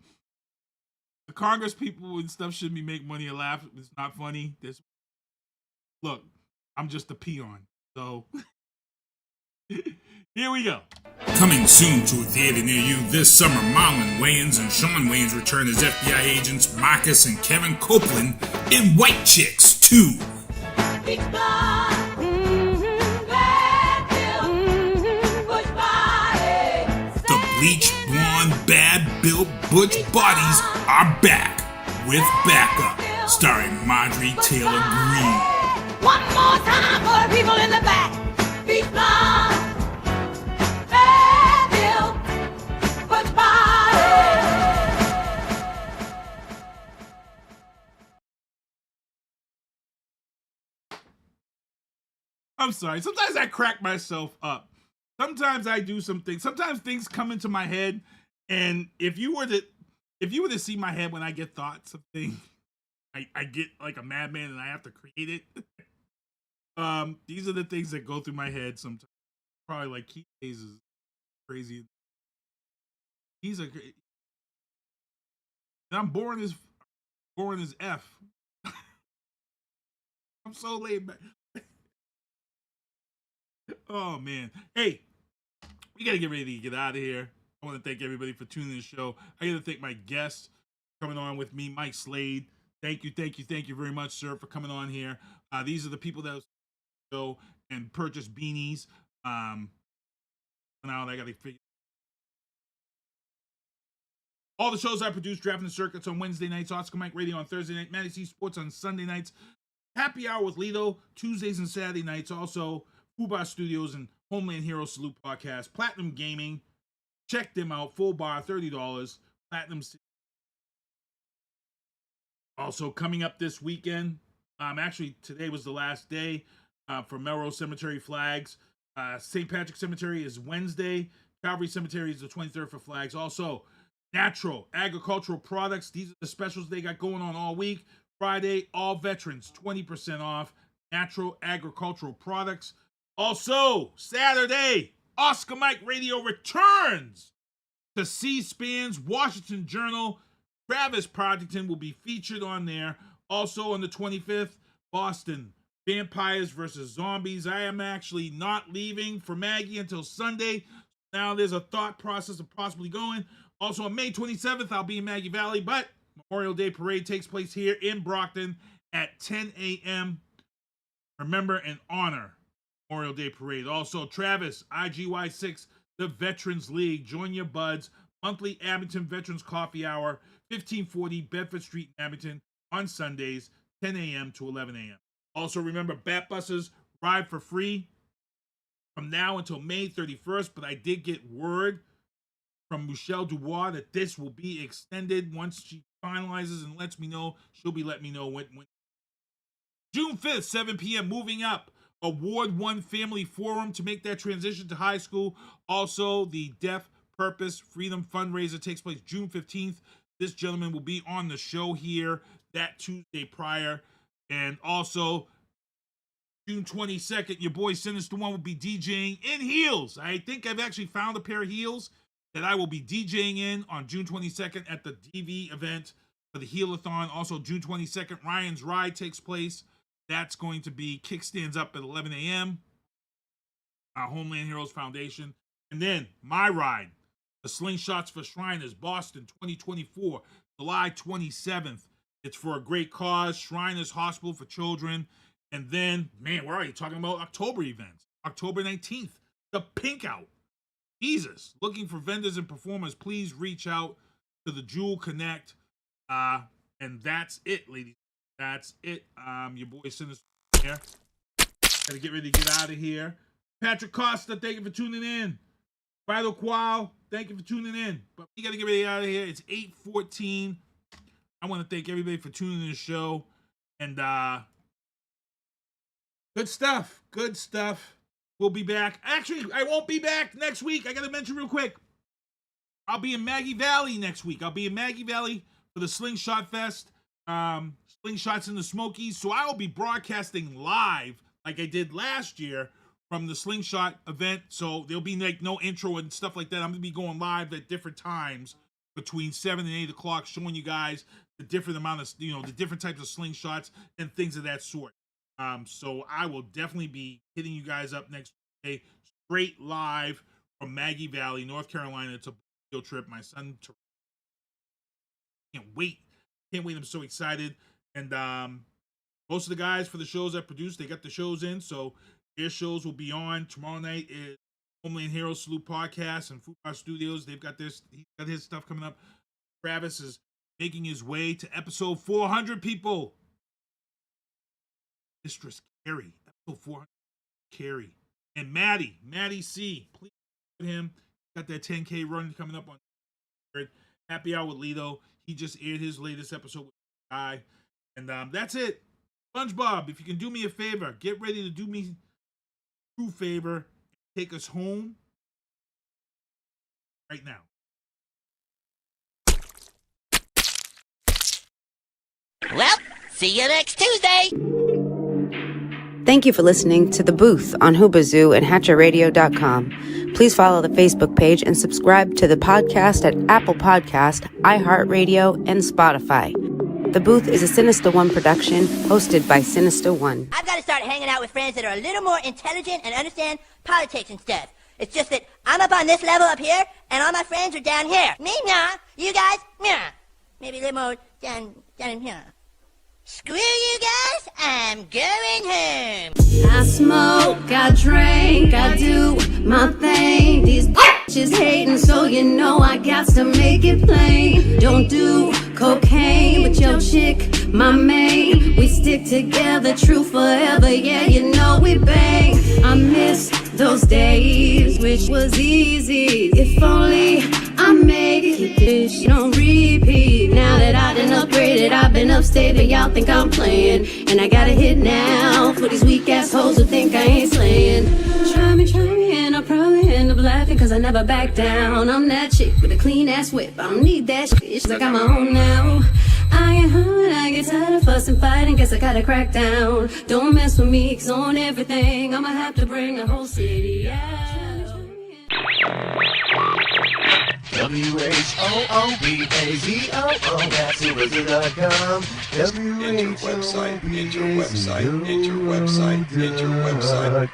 the Congress people and stuff shouldn't be making money or laugh. It's not funny. Look, I'm just a peon. So here we go. Coming soon to a theater near you this summer, Marlon Wayans and Sean Wayans return as FBI agents Marcus and Kevin Copeland in White Chicks 2. The bleached, blonde, bad-built butch bodies are back with backup, starring Marjorie Taylor Greene. One more time for the people in the back. Beach blonde. I'm sorry. Sometimes I crack myself up. Sometimes I do some things. Sometimes things come into my head, and if you were to see my head when I get thoughts of things, I get like a madman and I have to create it. These are the things that go through my head sometimes. Probably like Keith Hayes is crazy. I'm boring as F. I'm so laid back. Oh man. Hey, we gotta get ready to get out of here. I want to thank everybody for tuning in the show. I gotta thank my guest coming on with me, Mike Slade. Thank you very much, sir, for coming on here. These are the people that go and purchase beanies. Now I gotta figure. All the shows I produce, Drafting the Circuits on Wednesday nights, Oscar Mike Radio on Thursday night, Matty C Sports on Sunday nights, Happy Hour with Lito Tuesdays and Saturday nights. Also, Fubar Studios and Homeland Hero Salute Podcast, Platinum Gaming. Check them out. Full bar, $30. Platinum. Also coming up this weekend. Actually, today was the last day for Melrose Cemetery flags. St. Patrick Cemetery is Wednesday. Calvary Cemetery is the 23rd for flags. Also, natural agricultural products. These are the specials they got going on all week. Friday, all veterans, 20% off. natural agricultural products. Also, Saturday, Oscar Mike Radio returns to C-SPAN's Washington Journal. Travis Partington will be featured on there. Also on the 25th, Boston, Vampires versus Zombies. I am actually not leaving for Maggie until Sunday. Now there's a thought process of possibly going. Also on May 27th, I'll be in Maggie Valley, but Memorial Day Parade takes place here in Brockton at 10 a.m. Remember and honor Memorial Day Parade. Also, Travis, IGY6, the Veterans League. Join your buds. Monthly Abington Veterans Coffee Hour, 1540 Bedford Street in Abington on Sundays, 10 a.m. to 11 a.m. Also, remember, Bat buses ride for free from now until May 31st, but I did get word from Michelle Dubois that this will be extended once she finalizes and lets me know. She'll be letting me know when. June 5th, 7 p.m., moving up. Award 1 Family Forum to make that transition to high school. Also, the Deaf Purpose Freedom Fundraiser takes place June 15th. This gentleman will be on the show here that Tuesday prior. And also, June 22nd, your boy Sinister One will be DJing in heels. I think I've actually found a pair of heels that I will be DJing in on June 22nd at the DV event for the Heelathon. Also, June 22nd, Ryan's Ride takes place. That's going to be Kickstands Up at 11 a.m. Homeland Heroes Foundation. And then my ride, the Slingshots for Shriners, Boston 2024, July 27th. It's for a great cause, Shriners Hospital for Children. And then, man, we're already talking about October events. October 19th, the Pink Out. Jesus, looking for vendors and performers, please reach out to the Jewel Connect. And that's it, ladies. That's it. Your boy Sinister here. Gotta get ready to get out of here. Patrick Costa, thank you for tuning in. Vital Qual, thank you for tuning in. But we gotta get ready out of here. It's 8:14. I want to thank everybody for tuning in the show. And good stuff. Good stuff. We'll be back. Actually, I won't be back next week. I gotta mention real quick. I'll be in Maggie Valley next week. I'll be in Maggie Valley for the Slingshot Fest. Slingshots in the Smokies. So I will be broadcasting live like I did last year from the Slingshot event. So there'll be like no intro and stuff like that. I'm gonna be going live at different times between 7 and 8 o'clock, showing you guys the different amount of, the different types of slingshots and things of that sort. So I will definitely be hitting you guys up next day, straight live from Maggie Valley, North Carolina. It's a field trip. My son can't wait. Can't wait. I'm so excited. And most of the guys for the shows I produced, they got the shows in. So their shows will be on. Tomorrow night is Homeland Heroes Salute Podcast and Food Bar Studios. He's got his stuff coming up. Travis is making his way to episode 400, people. Mistress Carrie, episode 400. Carrie. And Maddie C. Please with him. Got that 10K run coming up on Happy Hour with Lito. He just aired his latest episode with the guy. And that's it. SpongeBob, if you can do me a favor, get ready to do me a true favor and take us home right now. Well, see you next Tuesday. Thank you for listening to The Booth on Hoobazoo and HatcherRadio.com. Please follow the Facebook page and subscribe to the podcast at Apple Podcast, iHeartRadio, and Spotify. The Booth is a Sinister One production hosted by Sinister One. I've got to start hanging out with friends that are a little more intelligent and understand politics and stuff. It's just that I'm up on this level up here, and all my friends are down here. Me, nah. You guys, nah. Maybe a little more down in here. Screw you guys, I'm going home. I smoke, I drink, I do my thing. These bitches hating, so you know I got to make it plain. Don't do cocaine, but your chick, my main. We stick together, true forever, yeah, you know we bang. I miss those days, which was easy. If only I make it, this don't repeat. Now that I done upgraded, I've been upstate, but y'all think I'm playing. And I got a hit now for these weak assholes who think I ain't slaying. Try me, and I'll probably end up laughing, cause I never back down. I'm that chick with a clean ass whip, I don't need that shit, I got my own now. I get hurt, I get tired of fussing. and fighting, guess I gotta crack down. Don't mess with me, 'cause on everything I'ma have to bring the whole city out. WHOOBAZOO, that's whobazoo.com. Enter website, enter website, enter website, enter website.